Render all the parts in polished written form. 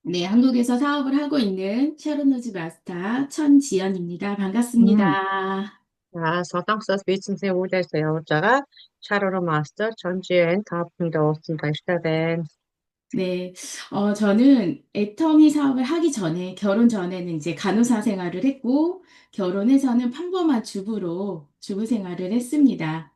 네, 한국에서 사업을 하고 있는 샤론노즈 마스터 천지연입니다. 음, 반갑습니다. Солонгосоос бизнесийн үйл ажиллагаа явуулж байгаа Charoro Master 전지현 та бүхэндээ уулзсан баяртай байна. 네, 저는 애터미 사업을 하기 전에, 결혼 전에는 이제 간호사 생활을 했고, 결혼해서는 평범한 주부 생활을 했습니다.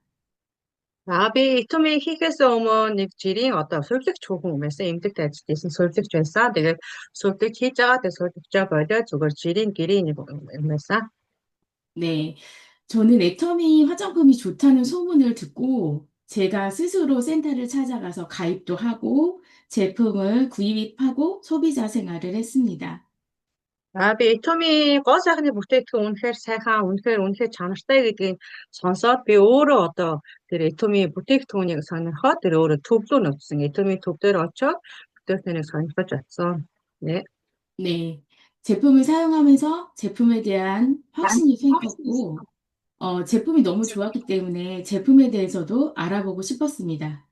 Би Itomi хийхээс өмнө нэг жирийн сувлагч хүүхэн байсан. Эмнэлэгт ажиллаж байсан сувлагч байсан. Тэгээд сувлагч хийж байгаа. Тэгээд сувлагчаа болоод зүгээр жирийн гэрийн нэг юм байсан. 네, 저는 애터미 화장품이 좋다는 소문을 듣고, 제가 스스로 센터를 찾아가서 가입도 하고, 제품을 구입하고 소비자 생활을 했습니다. Би Itomi гоо сайхны бүтээгдэхүүн үнэхээр сайхан, үнэхээр чанартай гэдгийг сонсоод би өөрөө тэр Itomi бүтээгдэхүүнийг сонирхоод тэр өөрөө төв рүү нөтсөн. Itomi төв дээр очоод бүтээгдэхүүнийг сонирхож атсан. Нэ. 네, 제품을 사용하면서 제품에 대한 확신이 생겼고, 제품이 너무 좋았기 때문에 제품에 대해서도 알아보고 싶었습니다.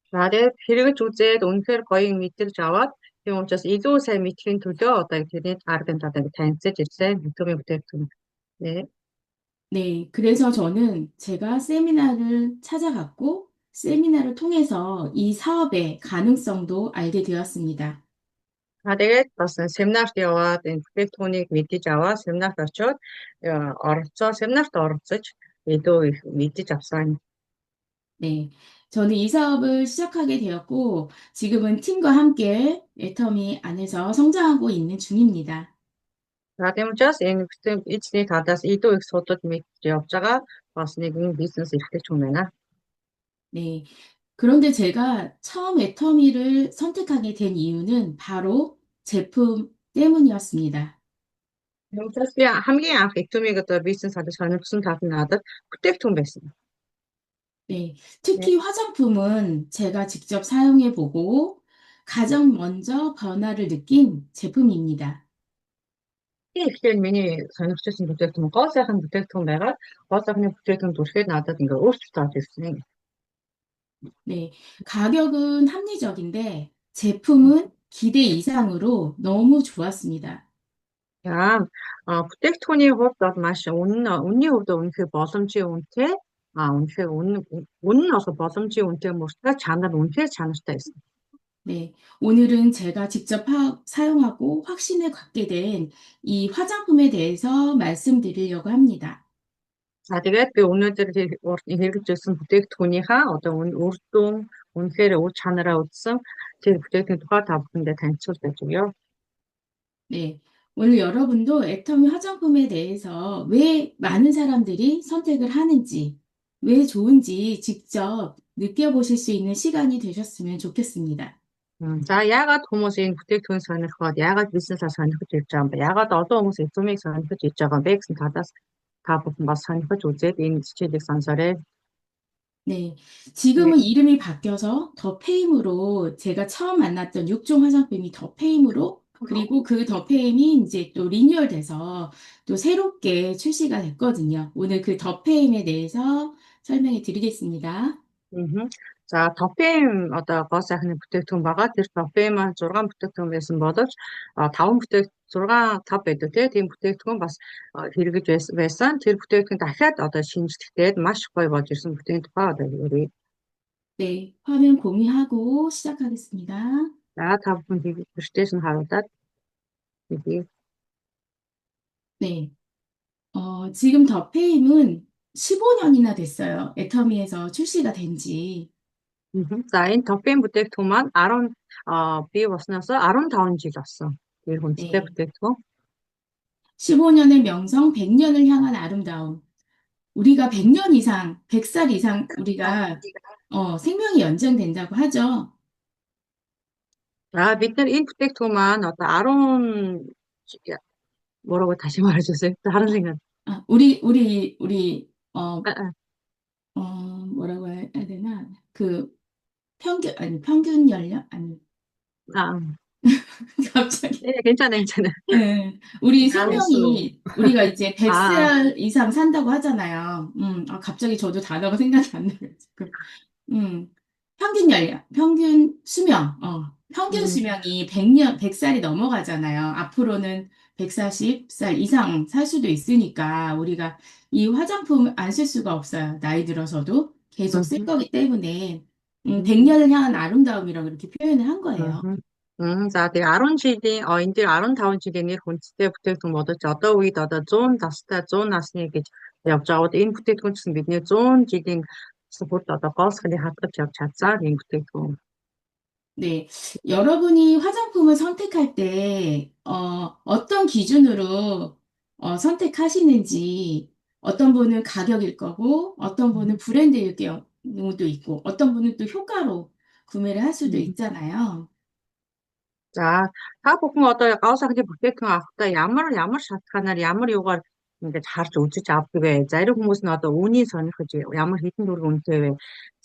Тэгээд хэрэгж үзээд үнэхээр гоё мэдэрч аваад тийм учраас илүү сайн мэдхийн төлөө тэрний арганд танилцаж ирсэн. Itomi бүтээгдэхүүн. Нэ. 네, 그래서 저는 제가 세미나를 찾아갔고, 세미나를 통해서 이 사업의 가능성도 알게 되었습니다. Тэгээд бас семинарт яваад энэ бүтээгдэхүүнийг мэдэж аваад семинарт очиод семинарт оролцож илүү их мэдэж авсан. 네, 저는 이 사업을 시작하게 되었고, 지금은 팀과 함께 애터미 안에서 성장하고 있는 중입니다. Тийм учраас энэ эзний талаас илүү их судалж мэдж явж байгаа бас нэгэн бизнес эрхлэгч юм байна. 네. 그런데 제가 처음 애터미를 선택하게 된 이유는 바로 제품 때문이었습니다. Тийм учраас би хамгийн анх Itomi-г бизнес хадаж сонирхсан тал нь надад бүтээгдэхүүн байсан. 네. 특히 화장품은 제가 직접 사용해 보고 가장 먼저 변화를 느낀 제품입니다. Тэгэхээр миний сонирхсан бүтээгдэхүүн гоо сайхан бүтээгдэхүүн байгаад гоо сайхны бүтээгдэхүүн түлхээд надад ингээ өөрчлөлт орж ирсэн. 네. 가격은 합리적인데 제품은 기대 이상으로 너무 좋았습니다. За бүтээгдэхүүний хувьд бол маш үнний хувьд үнэхээр боломжийн үнэтэй үнэхээр үнэн нь also боломжийн үнэтэй мөртлөө чанар үнэхээр чанартай байсан. 네. 오늘은 제가 직접 사용하고 확신을 갖게 된 이 화장품에 대해서 말씀드리려고 합니다. Тэгээд би өнөөдөр хэрэгжүүлсэн бүтээгдэхүүнийхаа үр дүн үнэхээр үр чанараа үзсэн тэр бүтээгдэхүүний тухай та бүхэндээ танилцуулж өгье. 네. 오늘 여러분도 애터미 화장품에 대해서 왜 많은 사람들이 선택을 하는지, 왜 좋은지 직접 느껴보실 수 있는 시간이 되셨으면 좋겠습니다. За яагаад хүмүүс энэ бүтээгдэхүүн сонирхоод яагаад бизнесаа сонирхож ирж байгаа юм бэ? Яагаад олон хүмүүс Itomi-г сонирхож ирж байгаа юм бэ гэсэн талаас та бүхэн бас сонирхож үзээд энэ хичээлийг сонсоорой. 네. 네. 지금은 이름이 바뀌어서 더 페임으로 제가 처음 만났던 6종 화장품이 더 페임으로 그리고 그 더 페임이 이제 또 리뉴얼 돼서 또 새롭게 출시가 됐거든요. 오늘 그 더 페임에 대해서 설명해 드리겠습니다. Мгм. За топын гоо сайхны бүтээгдэхүүн байгаа. Тэр топын маань 6 бүтээгдэхүүн байсан боловч 5 6 5 байдаг тийм бүтээгдэхүүн бас хэрэгэж байсан. Тэр бүтээгдэхүүн дахиад шинжлэхтэй маш гоё болж ирсэн бүтээгдэхүүн тухай ярив. 네. 화면 공유하고 시작하겠습니다. За та бүхэн presentation харуулад хэлье. 네. 지금 더 페임은 15년이나 됐어요. 애터미에서 출시가 된 지. За энэ топын бүтээгдэхүүн маань бий болсноос 15 жил болсон. Тэр хүндэтгэл 네. бүтээгдэхүүн. 15년의 명성, 100년을 향한 아름다움. 우리가 100년 이상, 100살 이상 우리가 생명이 연장된다고 하죠. Бид нар энэ бүтээгдэхүүн маань 10 뭐라고 다시 말해주세요. 다른 생각. 우리, 아, 아, 뭐라고 해야 되나? 그 평균 연령? 아니, 아, 갑자기. 네, 괜찮아, 괜찮아. 네, 우리 알았어. 생명이, 우리가 이제 아, 100살 이상 산다고 하잖아요. 갑자기 저도 단어가 생각이 안 나요, 지금. 음, 평균 연령, 평균 수명, 평균 음, 수명이 100년, 100살이 넘어가잖아요. 앞으로는 140살 이상 살 수도 있으니까 우리가 이 화장품 안 쓸 수가 없어요. 나이 들어서도 계속 쓸 음, 거기 때문에 음, 100년을 향한 아름다움이라고 이렇게 표현을 한 거예요. 음. За тэгээ 10 жилийн энэ дээр 15 жилийн нэр хүндтэй бүтээгдэхүүн бодож одоо үед одоо 100 настай 100 насны гэж явж байгаад энэ бүтээгдэхүүн гэсэн бидний 100 жилийн хүрд одоо гоосхны хатгаж явж чадсан энэ бүтээгдэхүүн. 네, 여러분이 화장품을 선택할 때, 어떤 기준으로, 선택하시는지, 어떤 분은 가격일 거고, 어떤 분은 브랜드일 경우도 있고, 어떤 분은 또 효과로 구매를 할 수도 음. 있잖아요. За та бүхэн одоо гоо сахны бүтээгдэхүүн авахдаа ямар шалтгаанаар ямар юугаар ингэж харж үзэж авдаг вэ? Зарим хүмүүс нь одоо үүнийг сонирхож ямар хэдэн төгрөг үнэтэй вэ?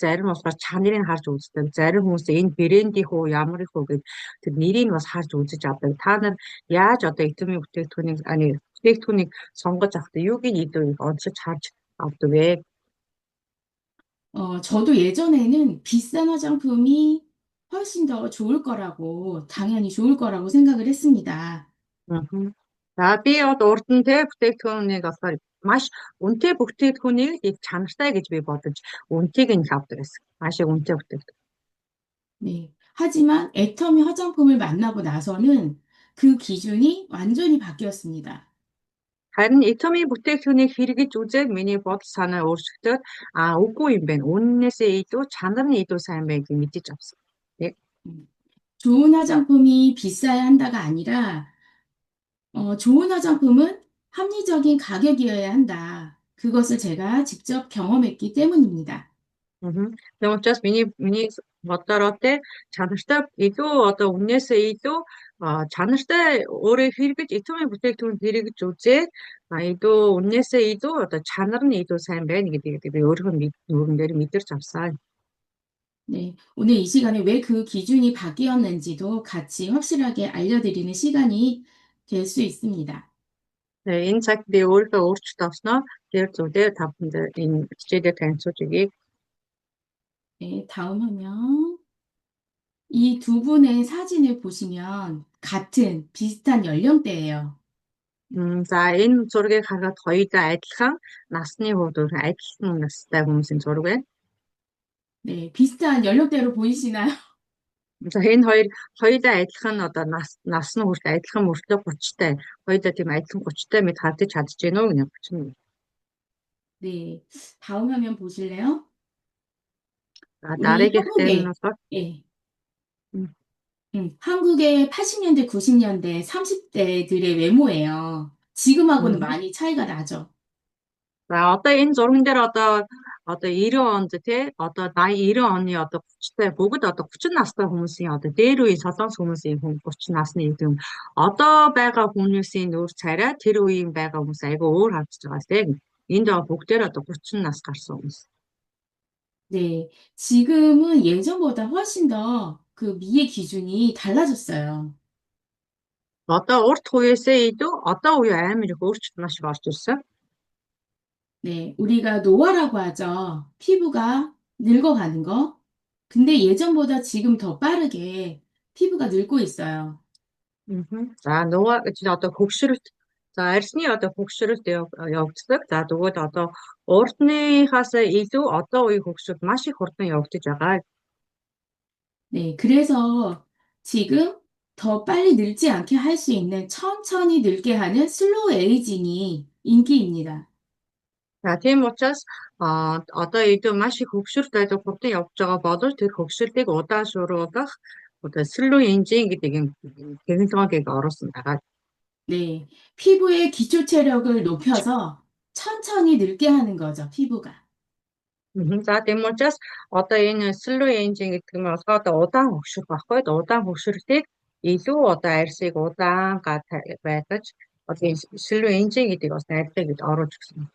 Зарим нь болохоор чанарыг харж үздэг. Зарим хүмүүс энэ брендийн хөө ямар их хөө гэж тэр нэрийг бас харж үзэж авдаг. Та нар яаж одоо итэмийн бүтээгдэхүүнийг сонгож авахдаа юуг нь илүү их онцож харж авдаг вэ? 저도 예전에는 비싼 화장품이 훨씬 더 좋을 거라고, 당연히 좋을 거라고 생각을 했습니다. Мгм. За би одоо урд нь те бүтээгдэхүүнийг болохоор маш үнэтэй бүтээгдэхүүнийг их чанартай гэж би бодож үнэтэйг нь л авдаг гэсэн. Маш их үнэтэй бүтээгдэхүүн. 네. 하지만 애터미 화장품을 만나고 나서는 그 기준이 완전히 바뀌었습니다. Харин Itomi бүтээгдэхүүнийг хэрэгэж үзээд миний бодол санаа өөрчлөгдөд үгүй юм байна. Үннээсээ илүү чанар нь илүү сайн байна гэж мэдэж авсан. Тэг. 음, 좋은 화장품이 비싸야 한다가 아니라, 좋은 화장품은 합리적인 가격이어야 한다. 그것을 제가 직접 경험했기 때문입니다. Мгм. Тийм учраас миний бодлороо те чанартай илүү одоо үннээсээ илүү чанартай өөрөө хэрэгэж итүмийн бүтээгдэхүүн хэрэгэж үзээд илүү үннээсээ илүү одоо чанар нь илүү сайн байна гэдгийг би өөрөө нүрэн дээр мэдэрч авсан. 네. 오늘 이 시간에 왜 그 기준이 바뀌었는지도 같이 확실하게 알려드리는 시간이 될 수 있습니다. Тэгээ энэ цагт би өөрөө өөрчлөлт авсноо тэр зүйлээр та бүхэнд энэ хичээлээр танилцуулж өгье. 네, 다음 화면. 이 두 분의 사진을 보시면 같은 비슷한 연령대예요. За энэ зургийг харахад хоёулаа адилхан насны хувьд адилхан настай хүмүүсийн зураг байна. 네, 비슷한 연령대로 보이시나요? За энэ хоёулаа адилхан одоо нас нь хүртэл адилхан мөртлөө 30-тай. Хоёулаа тийм адилхан 30-тай мэд хардаж чадж гэнэ үү гэж бодчихно. 네, 다음 화면 보실래요? За 우리 дараагийнх дээр нь 한국에, болохоор 예, м, 한국의 80년대, 90년대 30대들의 외모예요. 지금하고는 м. 많이 차이가 나죠. За одоо энэ зурган дээр одоо 90 онд тий одоо 80 90 оны одоо 30-тай бүгд одоо 30 настай хүмүүсийн одоо дээр үеийн солонгос хүмүүсийн 30 насны юм. Одоо байгаа хүмүүсийн нүүр царай тэр үеийн байгаа хүмүүс айгүй өөр харагдаж байгаа тий. Энд бүгдээр одоо 30 нас гарсан хүмүүс. 네, 지금은 예전보다 훨씬 더 그 미의 기준이 달라졌어요. Одоо урт үеэсээ илүү одоо үе амар их өөрчлөлт маш их орж ирсэн. 네, 우리가 노화라고 하죠. 피부가 늙어가는 거. 근데 예전보다 지금 더 빠르게 피부가 늙고 있어요. Мгм. За нөгөө гэж одоо хөгшрөлт за арьсны одоо хөгшрөлт явагддаг. За тэгвэл одоо урдныхаас илүү одоо үеийн хөгшрөлт маш их хурдан явагдаж байгаа. 네, 그래서 지금 더 빨리 늙지 않게 할 수 있는 천천히 늙게 하는 슬로우 에이징이 인기입니다. За тийм учраас одоо илүү маш их хөгшрөлт байдаг хурдан явж байгаа боловч тэр хөгшрөлтийг удаашруулах одоо 슬로우 엔진 гэдэг юм технологиг оруулсан байгаа. 네, 피부의 기초 체력을 높여서 천천히 늙게 하는 거죠, 피부가. Мгм. За тийм учраас одоо энэ slow engine гэдэг нь болохоор одоо удаан хөгшрөх баггүй. Удаан хөгшрөлтийг илүү одоо арьсыг удаан байлгаж одоо энэ slow engine гэдэг бас найрлага гэж оруулж өгсөн.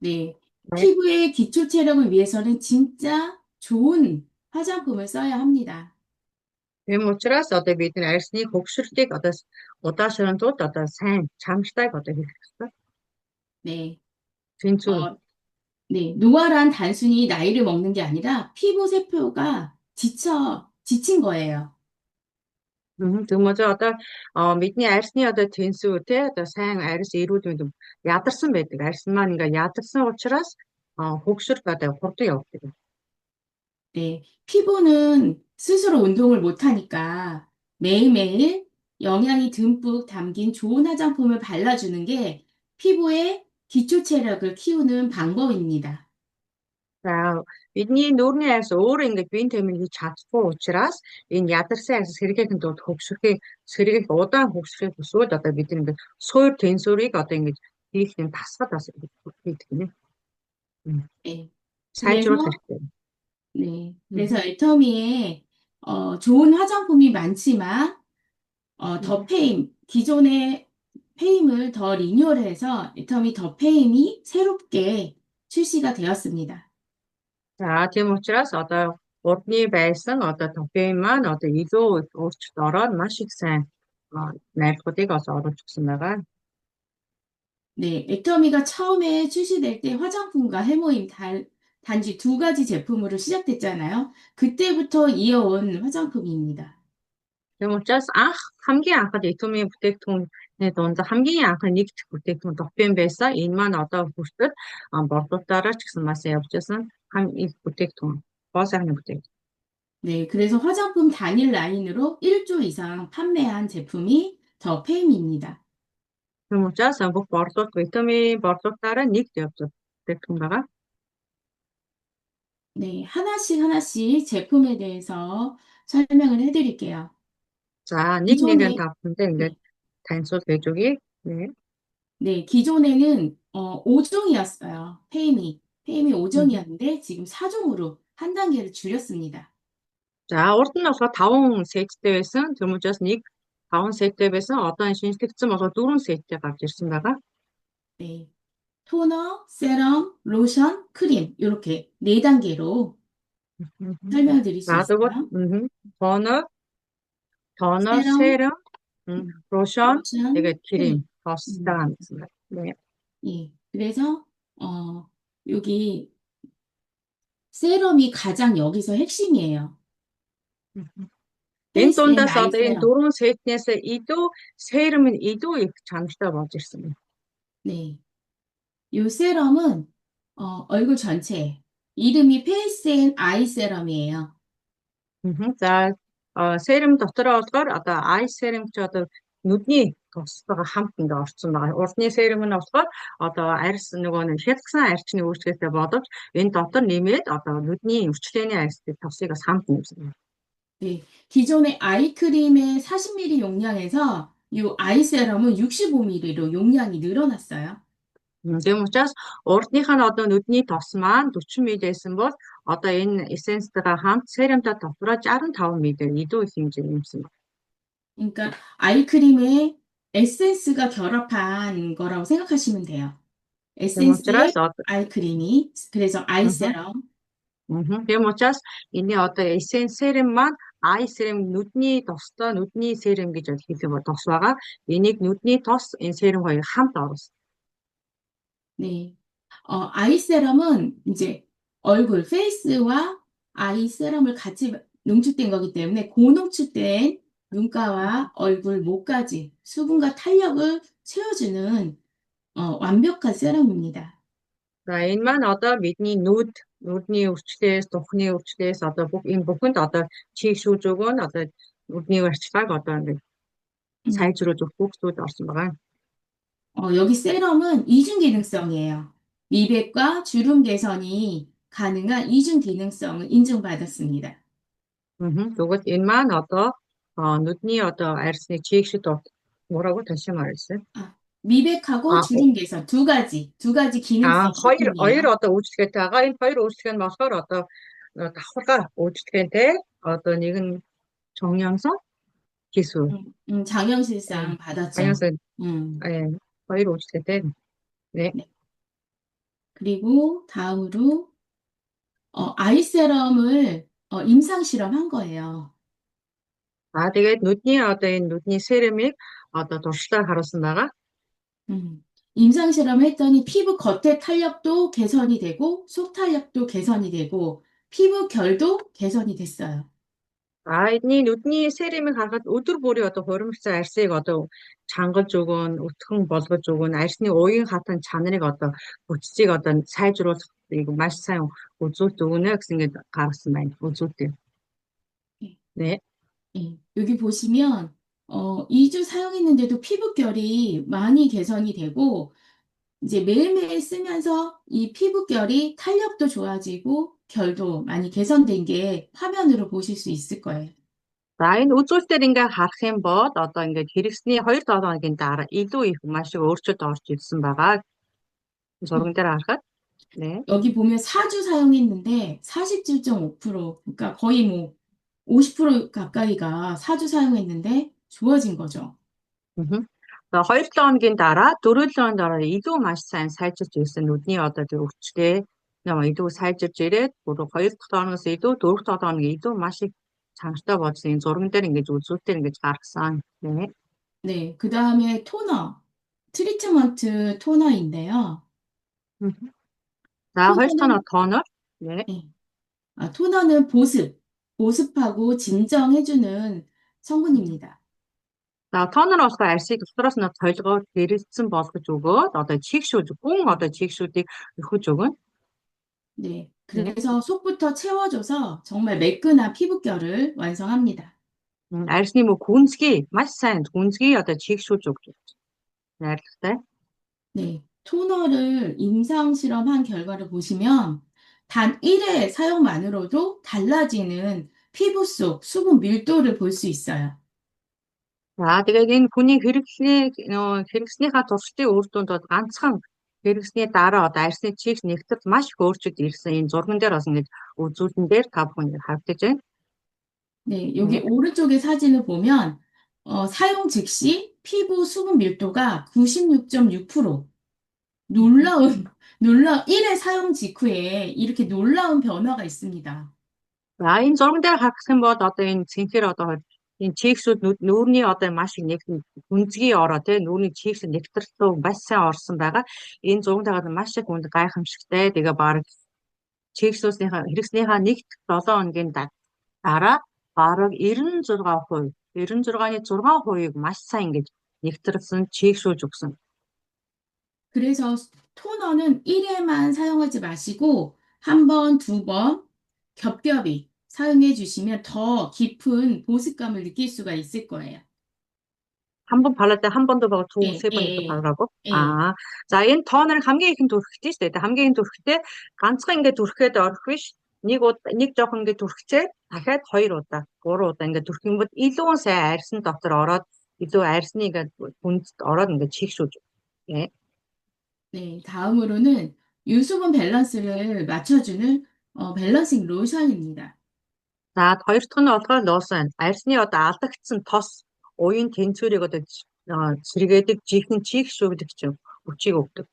네, 피부의 기초 체력을 위해서는 진짜 좋은 화장품을 써야 합니다. Тийм учраас одоо бид нар арьсны хөгшрөлтийг одоо удаашрын тулд одоо сайн чанартай одоо хийх хэрэгтэй. 네, Тэнцвэр. 어, 네, 노화란 단순히 나이를 먹는 게 아니라 피부 세포가 지친 거예요. Тэгмээ одоо бидний арьсны одоо тэнцүү те одоо сайн арьс эрүүл мэнд ядарсан байдаг. Арьс маань ингээ ядарсан учраас хөгшөрт одоо хурдан явдаг. 네, 피부는 스스로 운동을 못하니까 매일매일 영양이 듬뿍 담긴 좋은 화장품을 발라주는 게 피부의 기초 체력을 키우는 방법입니다. За бидний нүүрний арьс өөрөө ингээд биеийн тэмдэг хийж чадахгүй учраас энэ ядарсан арьс сэргээхийн тулд хөгшрөхийг сэргээх удаан хөгшрөхийг хүсвэл одоо бид ингээд суур тэнцвэрийг одоо ингээд хийх юм тасгал бас хийдэг юм. 네, Сайжруулах 그래서, хэрэгтэй. 네, 그래서 음, 애터미에 좋은 화장품이 많지만 더 음. 페임, 기존의 페임을 더 리뉴얼해서 애터미 더 페임이 새롭게 출시가 되었습니다. За тийм учраас одоо урдны байсан одоо тофен маань одоо илүү их өөрчлөлт ороод маш их сайн найрлагуудыг also оруулж өгсөн байгаа. 네, 애터미가 처음에 출시될 때 화장품과 해모임 단지 두 가지 제품으로 시작됐잖아요. 그때부터 이어온 화장품입니다. Тийм учраас хамгийн анхад Итомийн бүтээгдэхүүний дунд хамгийн анх нэгдэх бүтээгдэхүүн тофен байсан. Энэ маань одоо хүртэл борлуулалтаараа ч гэсэн маш явж байсан хамгийн их бүтээгдэхүүн. Гол сайхны бүтээгдэхүүн. 네, 그래서 화장품 단일 라인으로 1조 이상 판매한 제품이 더 페임입니다. Тийм учраас бүх борлуулалт Итомийн борлуулалтаараа нэгд явж байгаа бүтээгдэхүүн байгаа. 네, 하나씩 하나씩 제품에 대해서 설명을 해드릴게요. За нэг нэгэн 기존에, тавтантай ингээд 네, танилцуул гэж өгье. 네. 네, 기존에는 5종이었어요. 페임이 음. 5종이었는데 지금 4종으로 한 단계를 줄였습니다. За урд нь болохоор 5 сеттэй байсан. Тэмүүжээс нэг 5 сеттэй байсан. Одоо энэ шинжлэгдсэн болохоор 4 сеттэй гарч ирсэн байгаа. 네, 토너, 세럼, 로션, 크림 이렇게 네 단계로 Мгм. 설명을 드릴 За 수 тэгвэл 있어요. тонер, тонер, 세럼, серум, лошон 로션, тэгээд крем 크림. тоостой 음, гэсэн байна. 네. 예. 그래서 여기 세럼이 가장 여기서 핵심이에요. Мгм. Энэ 페이스 앤 дундаас 아이 одоо энэ 세럼. 4 сетнээс илүү серум нь илүү их чанартай болж ирсэн байна. 네. 이 세럼은 얼굴 전체 이름이 페이스 앤 아이 세럼이에요. За серум дотороо болохоор одоо ай серум ч одоо нүдний тостойгоо хамт ингээ орцсон байгаа. Урдны серум нь болохоор одоо арьс нөгөө нэг хялгсан арчны өөрчлөлттэй боловч энэ дотор нэмээд одоо нүдний өвчлөлийн арьсны тосыг бас хамт нэмсэн байна. 네. 기존의 아이크림의 40ml 용량에서 이 아이 세럼은 65ml로 용량이 늘어났어요. Тийм учраас урдныхаа нь одоо нүдний тос маань 40 мл байсан бол одоо энэ эссенцтэйгээ хамт серумтай дотороо 65 мл илүү их хэмжээ нэмсэн байна. 그러니까 아이크림에 에센스가 결합한 거라고 생각하시면 돼요. Тийм учраас 에센스에 아이크림이, 그래서 одоо 아이세럼. Тийм учраас энэ одоо эссенс серум маань ай серум нүдний тостой нүдний серум гэж хэлэх юм бол тос байгаа. Энийг нүдний тос энэ серум хоёр хамт оруулсан. 네. 아이세럼은 이제 얼굴, 페이스와 아이세럼을 같이 농축된 거기 때문에 고농축된 눈가와 얼굴, 목까지 수분과 탄력을 채워주는 완벽한 세럼입니다. За энэ маань одоо бидний нүдний өвчлөөс, духны өвчлөөс одоо энэ бүхэнд одоо чийг шүүж өгөө нь одоо нүдний барьцааг одоо ингэ 음, сайжруулж өгөх зүйлд орсон байгаа. 여기 세럼은 이중 기능성이에요. 미백과 주름 개선이 가능한 이중 기능성을 인증받았습니다. Тэгвэл энэ маань одоо нүдний одоо арьсны чийгшид 뭐라고 다시 말했어요? 아, 미백하고 아, 주름 개선 두 가지 기능성 хоёр 제품이에요. одоо үйлчлэгээтэй байгаа. Энэ хоёр үйлчлэг нь болохоор одоо давхаргаа үйлчлэгээтэй одоо нэг нь 정연성 기술. 예, 장영실상 받았죠. 방향성 음, 예, хоёр үйлчлэгээтэй. 네. 네. 그리고 다음으로 아이세럼을 임상 실험한 거예요. Тэгээд нүдний одоо энэ нүдний 세럼ыг одоо туршлагаар харуулсан байгаа. 임상 실험을 했더니 피부 겉의 탄력도 개선이 되고 속 탄력도 개선이 되고 피부 결도 개선이 됐어요. Эдний нүдний серимийг харахад өдөр бүрийн одоо хуримцсан арсыг одоо чангаж өгөн, өтгөн болгож өгөн, арсны уян хатан чанарыг одоо бүтцийг одоо сайжруулахыг маш сайн үзүүлэлт өгнө гэсэн ингээд гаргасан байна. үзүүлэлт. 예, 네. 예. 여기 보시면, 2주 사용했는데도 피부결이 많이 개선이 되고, 이제 매일매일 쓰면서 이 피부결이 탄력도 좋아지고, 결도 많이 개선된 게 화면으로 보실 수 있을 거예요. За энэ үзүүлэлтээр ингээ харах юм бол одоо ингээд хэрэгсний 2-7 хоногийн дараа илүү их маш их өөрчлөлт орж ирсэн байгаа. Зурган дээр харахад. 네. 여기 보면 4주 사용했는데 47.5%, 그러니까 거의 뭐 50% 가까이가 4주 사용했는데 좋아진 거죠. Mhm. За 2-7 хоногийн дараа 4-7 хоногийн дараа илүү маш сайн сайжирч ирсэн нүдний одоо тэр өвчтэй илүү сайжирч ирээд бүр 2-7 хоногоос илүү 4-7 хоног илүү маш их чанартай болсон энэ зурган дээр ингэж үзүүлэлтээр ингэж гаргасан. 네. 네, 그 다음에 토너, 트리트먼트 토너인데요. Mhm. За 2 토너는, тоног тооноор. 네. 네, 토너는 보습하고 진정해주는 성분입니다. За тооноор болохоор арсыг дотроос нь толгойд гэрэлтсэн болгож өгөөд одоо чийгшүүлж гүн одоо чийгшүүдийг өхөж өгнө. 네, 네. 그래서 속부터 채워줘서 정말 매끈한 피부결을 완성합니다. Арсны мөг гүнзгий маш сайн гүнзгий одоо чийгшүүлж өгч байна. Найрлагатай. 네, 토너를 임상 실험한 결과를 보시면 단 1회 사용만으로도 달라지는 피부 속 수분 밀도를 볼 수 있어요. За тэгээд энэ хүний хэрэгснийхаа туршлагын үр дүнд бол ганцхан хэрэгсний дараа одоо арсны чийгс нэгтгэж маш их өөрчлөлт ирсэн. Энэ зурган дээр бас ингэж үзүүлэн дээр та бүхэн харагдаж байна. 네, 여기 네. 오른쪽의 사진을 보면 사용 즉시 피부 수분 밀도가 96.6%, 놀라운 1회 사용 직후에 이렇게 놀라운 변화가 있습니다. За энэ зурган дээр харах юм бол одоо энэ цэнхэр одоо энэ чийгсүүд нүүрний одоо маш их нэг гүнзгий ороо тий нүүрний чийгс нэгтрэлтөө маш сайн орсон байгаа. Энэ зурган дээр маш их үнд гайхамшигтай. Тэгээ баг чийгсүүдийнхаа хэрэгснийхаа 1-7 хоногийн дараа бараг 96%, 96.6%ийг маш сайн ингэж нэгтрсэн, чийгшүүлж өгсөн. 그래서 토너는 1회만 사용하지 마시고 한 번, 두 번 겹겹이 사용해 주시면 더 깊은 보습감을 느낄 수가 있을 거예요. 한 번 발랐을 때 한 번도 바르고 두, 예, 세 예, 번 이렇게 예, 바르라고? 예. За энэ тоонер хамгийн ихэнд түрхэж штэ. Хамгийн ихэнд түрхэхдээ ганцхан ингээд түрхэхэд орох биш. Нэг жоох ингээд түрхчээ дахиад 2 удаа, 3 удаа ингээд түрхэх юм бол илүү сайн арьсан дотор ороод илүү арьсны ингээд хүнд ороод ингээд чийгшүүлж. 예. 네, 다음으로는 유수분 밸런스를 맞춰주는 밸런싱 로션입니다. За хоёр дахь нь болохоор лосон. Арьсны одоо алдагдсан тос уян тэнцвэрийг одоо сэргээдэг жихэн чийгшүүлэгч хүчийг өгдөг.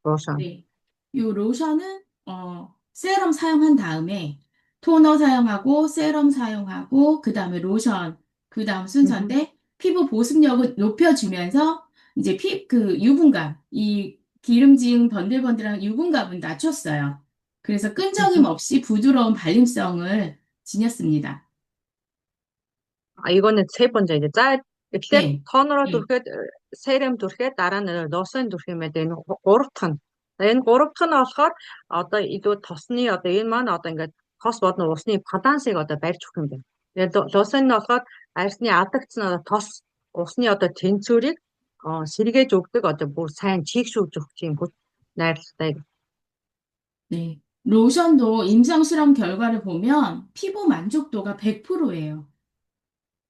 Лосон. 네, 이 로션은 세럼 사용한 다음에 토너 사용하고 세럼 사용하고 그 다음에 로션 그 다음 순서인데 피부 보습력을 높여주면서 이제 그 유분감 이 기름진 번들번들한 유분감은 낮췄어요. 그래서 끈적임 없이 부드러운 발림성을 지녔습니다. 이거는 세 번째이죠. 자, эхлээд 네, тоонороо 네, дүрхээд серем дүрхээд дараа нь лосон дүрх юм байна. Энэ гурав дахь нь. Энэ гурав дахь нь болохоор одоо илүү тосны одоо энэ маань одоо ингээд тос бодно усны балансыг одоо барьж өгөх юм байна. Тэгээд лосон нь болохоор арьсны алдагдсан одоо тос усны одоо тэнцвэрийг сэргээж өгдөг одоо бүр сайн чийгшүүлж өгөх юм хүч найрлагатай. 네. 로션도 임상 실험 결과를 보면 피부 만족도가 100%예요.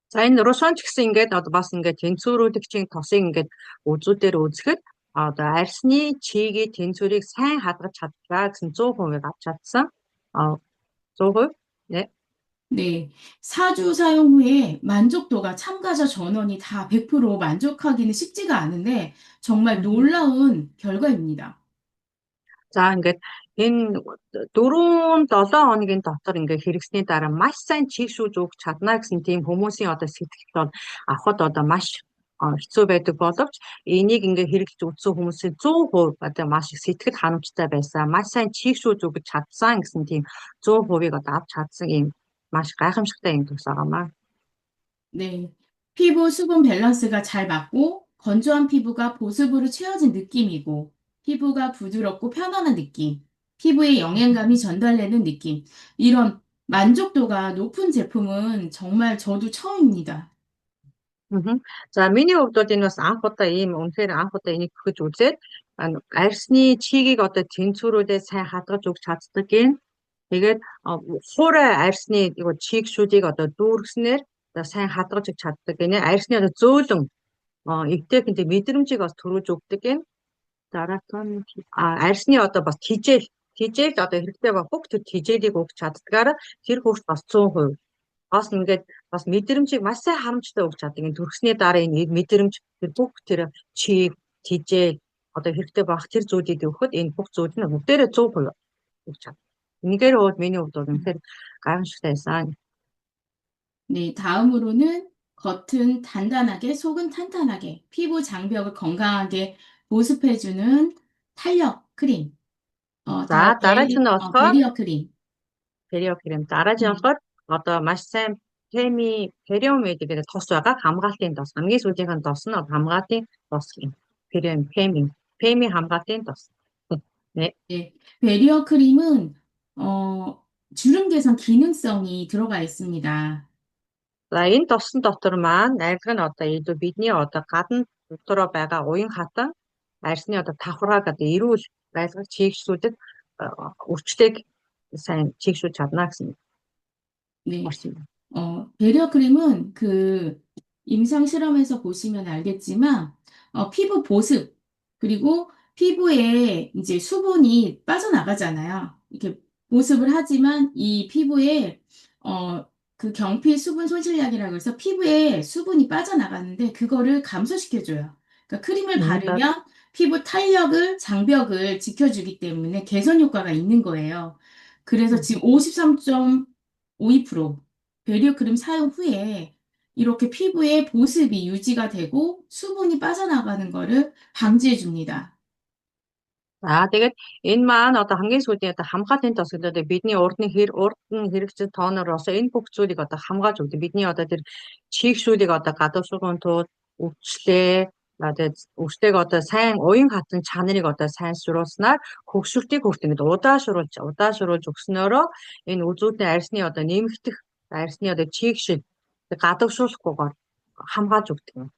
За энэ рушон ч гэсэн ингээд одоо бас ингээд тэнцвэрүүдэгчийн тосыг ингээд үзүүдээр үзэхэд одоо арьсны чигийг тэнцвэрийг сайн хадгаж чадлаа гэсэн 100% авч чадсан. 100%. 네. 네, 4주 사용 후에 만족도가 참가자 전원이 다 100% 만족하기는 쉽지가 않은데 정말 놀라운 결과입니다. За ингээд энэ 4-7 хоногийн дотор ингээд хэрэгсний дараа маш сайн чийгшүүлж өгч чадна гэсэн тийм хүмүүсийн одоо сэтгэлд бол авахд одоо маш хэцүү байдаг боловч энийг ингээд хэрэглэж үзсэн хүмүүсийн 100% одоо маш их сэтгэл ханамжтай байсан, маш сайн чийгшүүлж өгч чадсан гэсэн тийм 100%-ийг одоо авч чадсан юм маш гайхамшигтай юм тус байгаамаа. 네. 피부 수분 밸런스가 잘 맞고 건조한 피부가 보습으로 채워진 느낌이고 피부가 부드럽고 편안한 느낌, 피부에 영양감이 전달되는 느낌. 이런 만족도가 높은 제품은 정말 저도 처음입니다. Мгм. За миний хувьд бол энэ бас анх удаа ийм үнэхээр анх удаа энийг өгч үзээд арьсны чигийг одоо тэнцвэрүүдэд сайн хадгаж өгч чаддаг гин. Тэгээд хуурай арьсны чигшүүдийг одоо дүүргэснээр одоо сайн хадгаж өгч чаддаг гинэ. Арьсны одоо зөөлөн эвтэйхэн мэдрэмжийг бас төрүүлж өгдөг гин. Дараах нь арьсны одоо бас тижээл одоо хэрэгтэй ба бүх төр тижээлийг өгч чаддгаараа тэр хүртэл бас 100%. Бас ингээд бас мэдрэмжийг маш сайн харамжтай өгч чаддаг. Энэ төрхсний дараа энэ мэдрэмж тэр бүх тэр чиг тижээл одоо хэрэгтэй байх тэр зүйлийг өгөхөд энэ бүх зүйл нь бүгдээрээ 100% өгч чаддаг. Энийг бол миний хувьд бол үнэхээр гайхамшигтай байсан. 네, 다음으로는 겉은 단단하게, 속은 탄탄하게, 피부 장벽을 건강하게 보습해주는 탄력 크림, За дараач нь болохоор 베리어 크림. перио крем. Дараач нь болохоор одоо маш сайн периомед гэдэг тос байгаа хамгаалтын тос. Хамгийн сүүлийнх нь тос нь хамгаалтын тос юм. Пеми хамгаалтын тос. 네. 네, 베리어 크림은 주름 개선 기능성이 들어가 있습니다. За энэ тосн дотор маань арилга нь одоо илүү бидний одоо гадна дотроо байгаа уян хатан арьсны одоо давхаргааг одоо эрүүл байлгах чийгшүүдэд өвчтөг сайн чийгшүүлж чадна гэсэн 네, орсон. 베리어 크림은 그 임상 실험에서 보시면 알겠지만 피부 보습 그리고 피부에 이제 수분이 빠져나가잖아요. 이렇게 보습을 하지만 이 피부에 그 경피 수분 손실약이라고 해서 피부에 수분이 빠져나가는데 그거를 감소시켜줘요. 그러니까 크림을 나- 바르면 피부 탄력을 장벽을 지켜주기 때문에 개선 효과가 있는 거예요. 그래서 지금 53.52% 베리어 크림 사용 후에 이렇게 피부에 보습이 유지가 되고 수분이 빠져나가는 거를 방지해 줍니다. За тэгээд энэ маань одоо хамгийн сүүлийн одоо хамгаалалтын тос гэдэг одоо бидний урд нь хэрэгцээ тооноор бас энэ бүх зүйлийг одоо хамгаалж өгдөг. Бидний одоо тэр чийгшүүдийг одоо гадууршуулгын тулд өвчлээ тэгээд өвчтэйг одоо сайн уян хатан чанарыг одоо сайн суруулснаар хөгшөртийг хүрт ингээд удаашруулж өгснөөрөө энэ үзүүдний арьсны одоо нэмэгдэх арьсны одоо чийгшил гадууршуулахгүйгээр хамгаалж өгдөг юм.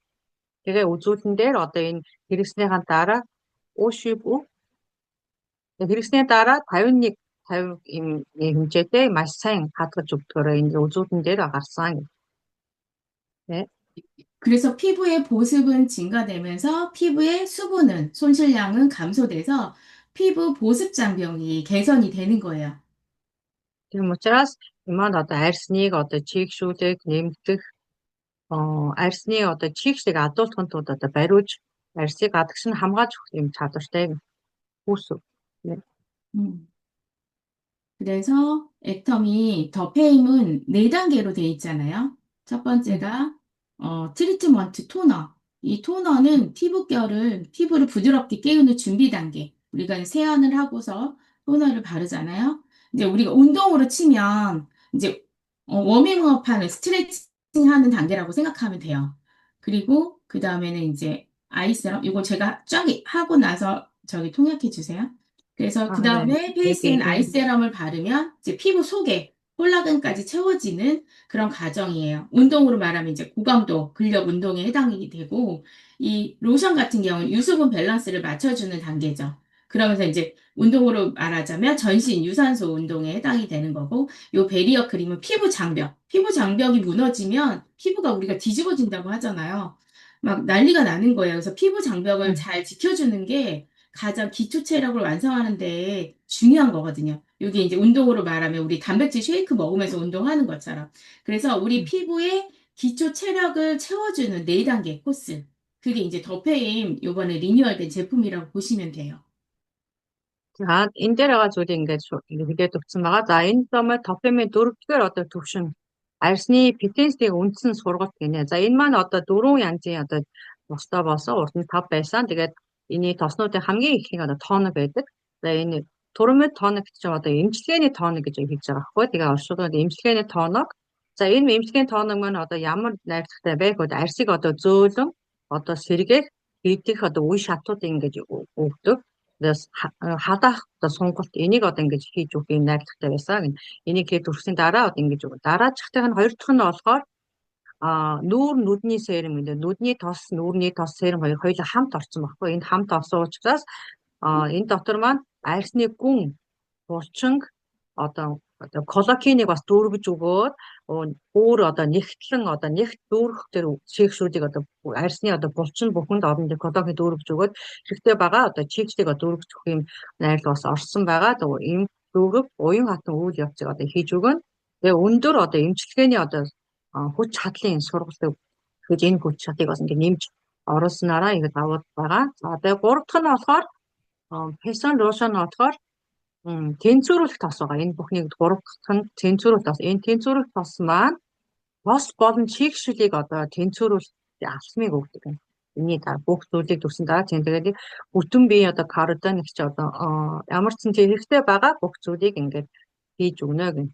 Тэгээ үзүүлэн дээр одоо энэ хэрэгснийхаа дараа хэрэгснээ дараа 50 им хэмжээтэй маш сайн хадгаж өгдөгөөрөө энэ үзүүдэн дээр гарсан. 네. 그래서 피부의 보습은 증가되면서 피부의 수분은 손실량은 감소돼서 피부 보습 장벽이 개선이 되는 거예요. Тийм учраас маань одоо арьсныг одоо чийгшүүлэх нэмэгдэх арьсны одоо чийгшлийг адуулахын тулд одоо бариуж арьсыг гадагш нь хамгаалж өгөх юм чадвартай үүсв. 네. 음. 그래서 애텀이 더 페임은 4단계로 돼 있잖아요. 첫 번째가 트리트먼트 토너. 이 토너는 피부를 부드럽게 깨우는 준비 단계. 우리가 세안을 하고서 토너를 바르잖아요. 이제 우리가 운동으로 치면 이제 워밍업 하는 스트레칭 하는 단계라고 생각하면 돼요. 그리고 그 다음에는 이제 아이세럼. 이거 제가 쫙 하고 나서 저기 통역해 주세요. 그래서 그 네. 다음에 페이스엔 아이세럼을 바르면 이제 피부 속에 콜라겐까지 채워지는 그런 과정이에요. 운동으로 말하면 이제 고강도 근력 운동에 해당이 되고, 이 로션 같은 경우는 유수분 밸런스를 맞춰주는 단계죠. 그러면서 이제 운동으로 말하자면 전신 유산소 운동에 해당이 되는 거고, 요 베리어 크림은 피부 장벽이 무너지면 피부가 우리가 뒤집어진다고 하잖아요. 막 난리가 나는 거예요. 그래서 피부 장벽을 잘 지켜주는 게 가장 기초 체력을 완성하는 데 중요한 거거든요. 이게 이제 운동으로 말하면 우리 단백질 쉐이크 먹으면서 운동하는 것처럼. 그래서 우리 피부의 기초 체력을 채워주는 4단계 코스. 그게 이제 더페임 요번에 리뉴얼된 제품이라고 보시면 돼요. За энэ дээр байгаа зүйлийг ингээд хэлээд өгсөн байгаа. За энэ домой топемын 4-р одоо төвшин арьсны потенцийг үндсэн сургалт гинэ. За энэ маань одоо 4 янзын одоо тостой болсон. Урд нь 5 байсан. Тэгээд энэ тоснуудын хамгийн ихний одоо тоон байдаг. За энэ турмид тоног гэж одоо эмчилгээний тоног гэж хэлж байгаа байхгүй. Тэгээ оршуулгад эмчилгээний тоног. За энэ эмчилгээний тоног маань одоо ямар найрлагатай бэ гэвэл арсыг одоо зөөлөн одоо сэргээх хийдэх одоо үе шатууд ингэж өгдөг. Тэгээс хадаах одоо сонголт энийг одоо ингэж хийж өгөх юм найрлагатай байсан. Энийг хийж өгсөний дараа одоо ингэж өгнө. Дараачихтайг нь хоёр дахь нь болохоор нүүр нүдний серум гэдэг нүдний тос нүүрний тос серум хоёулаа хамт орсон баггүй. Энд хамт орсон учраас энэ дотор маань арсны гүн булчинг одоо коллагеныг бас дүүргэж өгөөд өөр одоо нэгтлэн одоо нэгт дүүргэх төр чигшүүдийг одоо арсны одоо булчин бүхэнд оронд коллаген дүүргэж өгөөд хэрэгтэй байгаа одоо чигшлийг дүүргэж өгөх юм найрлал бас орсон байгаа. Тэгээ ийм дүүрэг уян хатан үйл явцыг одоо хийж өгнө. Тэгээ өндөр одоо эмчилгээний одоо хүч чадлын сургалтыг гэж энэ хүч чадлыг бас ингэ нэмж оруулснараа ингэ даваад байгаа. За тэгээ гурав дахь нь болохоор Person lotion болохоор тэнцвэрүүлэх тос байгаа. Энэ бүхнийг гурав дахь нь тэнцвэрүүлэх тос. Энэ тэнцвэрүүлэх тос маань бос болон чигшүүлийг одоо тэнцвэрүүлэх алхмыг өгдөг юм. Эний бүх зүйлийг төрсөн дараа тэгээд бүтэн бие одоо кардан гэж одоо ямар ч зүйл хэрэгтэй байгаа бүх зүйлийг ингээд хийж өгнө гэх.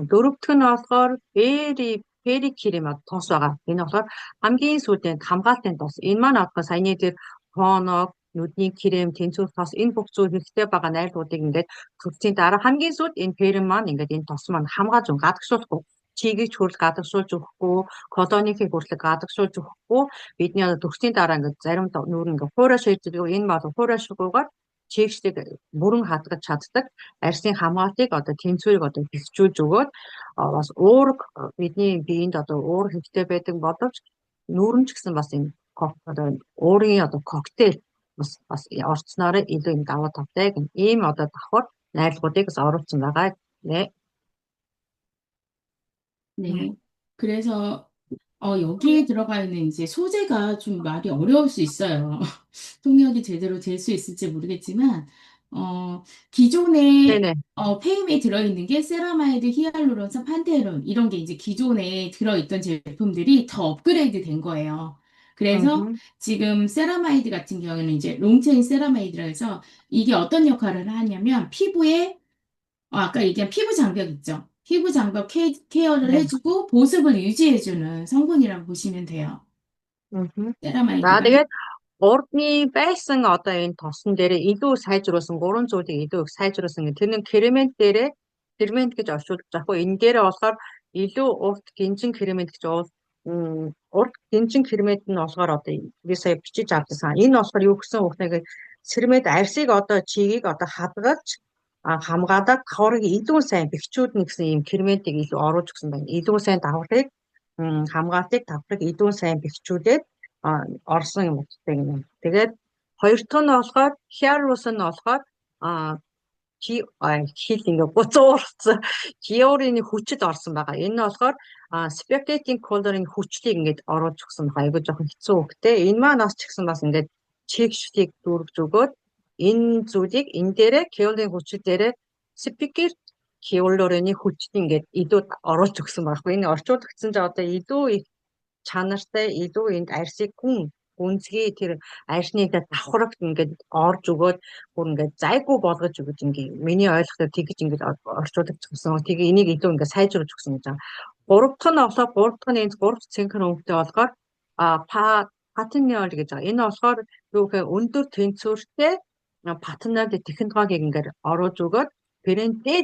Дөрөв дэх нь болохоор пери крем тос байгаа. Энэ болохоор хамгийн сүүлийн хамгаалтын тос. Энэ маань одоо саяны дээр тоног нүдний крем, тэнцвэр тос энэ бүх зүйл хэрэгтэй байгаа найрлагуудыг ингээд төрсний дараа хамгийн сүүлд энэ крем маань ингээд энэ тос маань хамгаалж гадагшуулахгүй чигийг хүрэл гадагшуулж өгөхгүй, колоникийг хүрэл гадагшуулж өгөхгүй бидний одоо төрсний дараа ингээд зарим нүүр ингээд хуурай шийддэг. Энэ бол хуурайшгүйгээр чигшлиг бүрэн хадгаж чаддаг арсны хамгаалтыг одоо тэнцвэрийг одоо бэхжүүлж өгөөд бас уурга бидний биед одоо уур хэрэгтэй байдаг боловч нүүрэн ч гэсэн бас энэ одоо уурын одоо коктейл бас орцноороо илүү юм даваа тавтай гэх ийм одоо давхар найрлагуудыг бас оруулсан байгаа нэ. 네. 그래서 여기에 들어가 있는 이제 소재가 좀 말이 어려울 수 있어요. 통역이 제대로 될 수 있을지 모르겠지만, 기존에, 네네. 페임에 들어있는 게 세라마이드, 히알루론산, 판테론, 이런 게 이제 기존에 들어있던 제품들이 더 업그레이드 된 거예요. 그래서 음흠. 지금 세라마이드 같은 경우는 이제 롱체인 세라마이드라 해서 이게 어떤 역할을 하냐면 피부에 아까 얘기한 피부 장벽 있죠? 피부 장벽 케어를 네. 해주고 보습을 유지해주는 성분이라고 보시면 돼요. 음흠. За 세라마이드가. тэгээд урдны байсан одоо энэ тосон дээрээ илүү сайжруулсан гурван зүйлийг илүү их сайжруулсан. Тэр нь кремент дээрээ кремент гэж орчуулж байгаа хгүй. Энэ дээрээ болохоор илүү урт гинжин кремент гэж урт гинжин кремент нь болохоор одоо би сая бичиж авсан. Энэ болохоор юу гэсэн үг нэг сэрмэд арсыг одоо чигийг одоо хадгалж хамгаалаад давхарыг илүү сайн бэхжүүлнэ гэсэн ийм крементийг илүү оруулж өгсөн байна. Илүү сайн давхарыг хамгаалтыг давхарыг илүү сайн бэхжүүлээд орсон юм утгатай юм. Тэгээд хоёр дахь нь болохоор хиалурон нь болохоор хэл ингээ буцуурсан георины хүчит орсон байгаа. Энэ нь болохоор spectating color-ын хүчлийг ингээд оруулж өгсөн байгаа. Айгуу жоохон хэцүү үгтэй. Энэ маань бас ч гэсэн бас ингээд чигшлийг дүүргэж өгөөд энэ зүйлийг энэ дээрээ keolin хүчит дээрээ spectating color-ын хүчт ингээд илүү оруулж өгсөн байхгүй. Энэ орчуулагдсан ч одоо илүү их чанартай илүү энд арсыг гүнзгий тэр арсны давхрагт ингээд орж өгөөд бүр ингээд зайгүй болгож өгöd ингээд миний ойлгохоор тэгж ингээд орчуулагдсан. Тэгээ энийг илүү ингээд сайжруулж өгсөн гэж байгаа. Гурав дахь нь болохоор гурав дахь нь энэ гурав цэнхэр өнгөтэй болохоор патинол гэж байгаа. Энэ болохоор юу гэхээр өндөр тэнцвэртэй патинол технологиг ингээд оруулж өгөөд брендтэй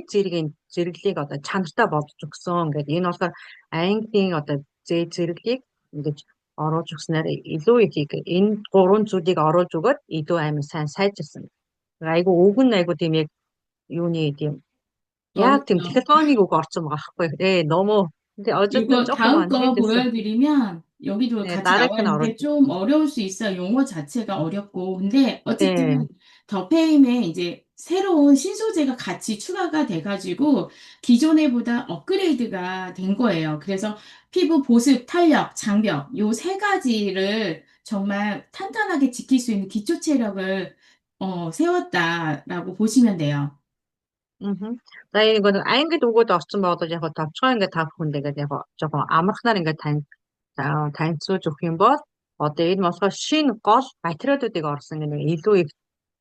зэрэглийг одоо чанартай болгож өгсөн. Ингээд энэ болохоор английн одоо зэрэглийг ингэж оруулж өгснээр илүү их энэ гурван зүйлийг оруулж өгөөд илүү амар сайн сайжирсан. Айгу үг нь айгу тийм яг юуны тийм яг тийм 어렵죠. технологиг үг орсон байгаа байхгүй. 너무 근데 어쨌든 이거 조금 다음 거 완성됐어. 보여드리면 여기도 네, 같이 나를 나와 건 있는데 어렵지. 좀 어려울 수 있어요. 용어 자체가 어렵고. 근데 네. 어쨌든 더페임에 이제 새로운 신소재가 같이 추가가 돼가지고 기존에보다 업그레이드가 된 거예요. 그래서 피부 보습, 탄력, 장벽 요 세 가지를 정말 탄탄하게 지킬 수 있는 기초 체력을 세웠다라고 보시면 돼요. 음흠. За 이거는 англи үгүүд орсон боодож яг товчгоо ингээд та бүхэнд ингээд яг жоохон амархнаар ингээд танилцуулж өгөх юм бол одоо энэ болохоор шинэ гол материалуудыг орсон гэнэ илүү их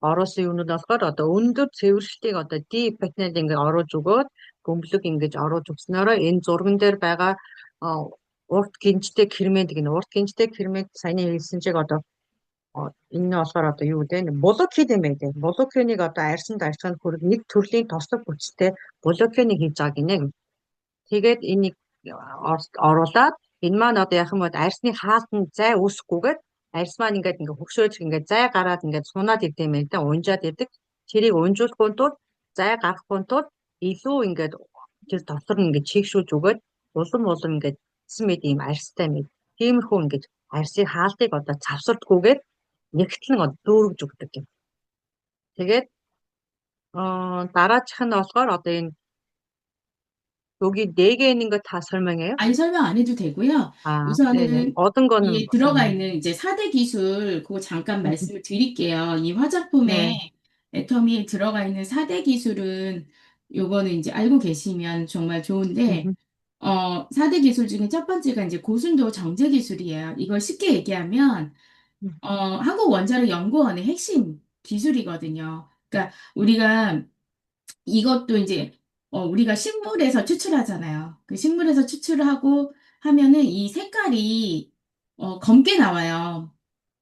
ороосон юмнууд болохоор одоо өндөр цэвэршилтийг одоо deep patina-д ингээд оруулж өгөөд бөмбөлөг ингэж оруулж өгснөөрөө энэ зурган дээр байгаа а, урт гинжтэй кремент гэнэ урт гинжтэй кремент саяны хэлсэн чиг одоо энэ нь болохоор одоо юу вэ? Булокид юм байдаг. Булокиныг одоо арьсанд арчханд хүрэх нэг төрлийн тослог хүчтэй булокиныг хийж байгаа гинэ. Тэгээд энийг оруулаад энэ маань одоо яах юм бол арьсны хаалтанд зай үүсэхгүйгээр арьс маань ингээд хөгшөөж ингээд зай гараад ингээд сунаад идэв юм да унжаад идэг. Тэрийг унжуулахын тулд зай гаргахын тулд илүү ингээд тэр дотор нь ингээд чийгшүүлж өгөөд улам улам ингээд цэс мэд ийм арьстай мэд. Тиймэрхүү ингээд арьсыг хаалтыг одоо цавсардгүйгээр нэгтлэн дүүргэж өгдөг юм. Тэгээд дараачих нь болохоор одоо энэ 여기 네 개 있는 거 다 설명해요? 아니, 설명 안 해도 되고요. 네네. 우선은 얻은 거는 이 들어가 있는 이제 4대 기술, 그거 잠깐 말씀을 드릴게요. 이 네. 화장품에 애터미에 들어가 있는 4대 기술은 요거는 이제 알고 계시면 정말 좋은데, 음, 4대 기술 중에 첫 번째가 이제 고순도 정제 기술이에요. 이걸 쉽게 얘기하면, 음, 한국원자력연구원의 핵심 기술이거든요. 그러니까 우리가 이것도 이제 우리가 식물에서 추출하잖아요. 그 식물에서 추출을 하고 하면은 이 색깔이 검게 나와요.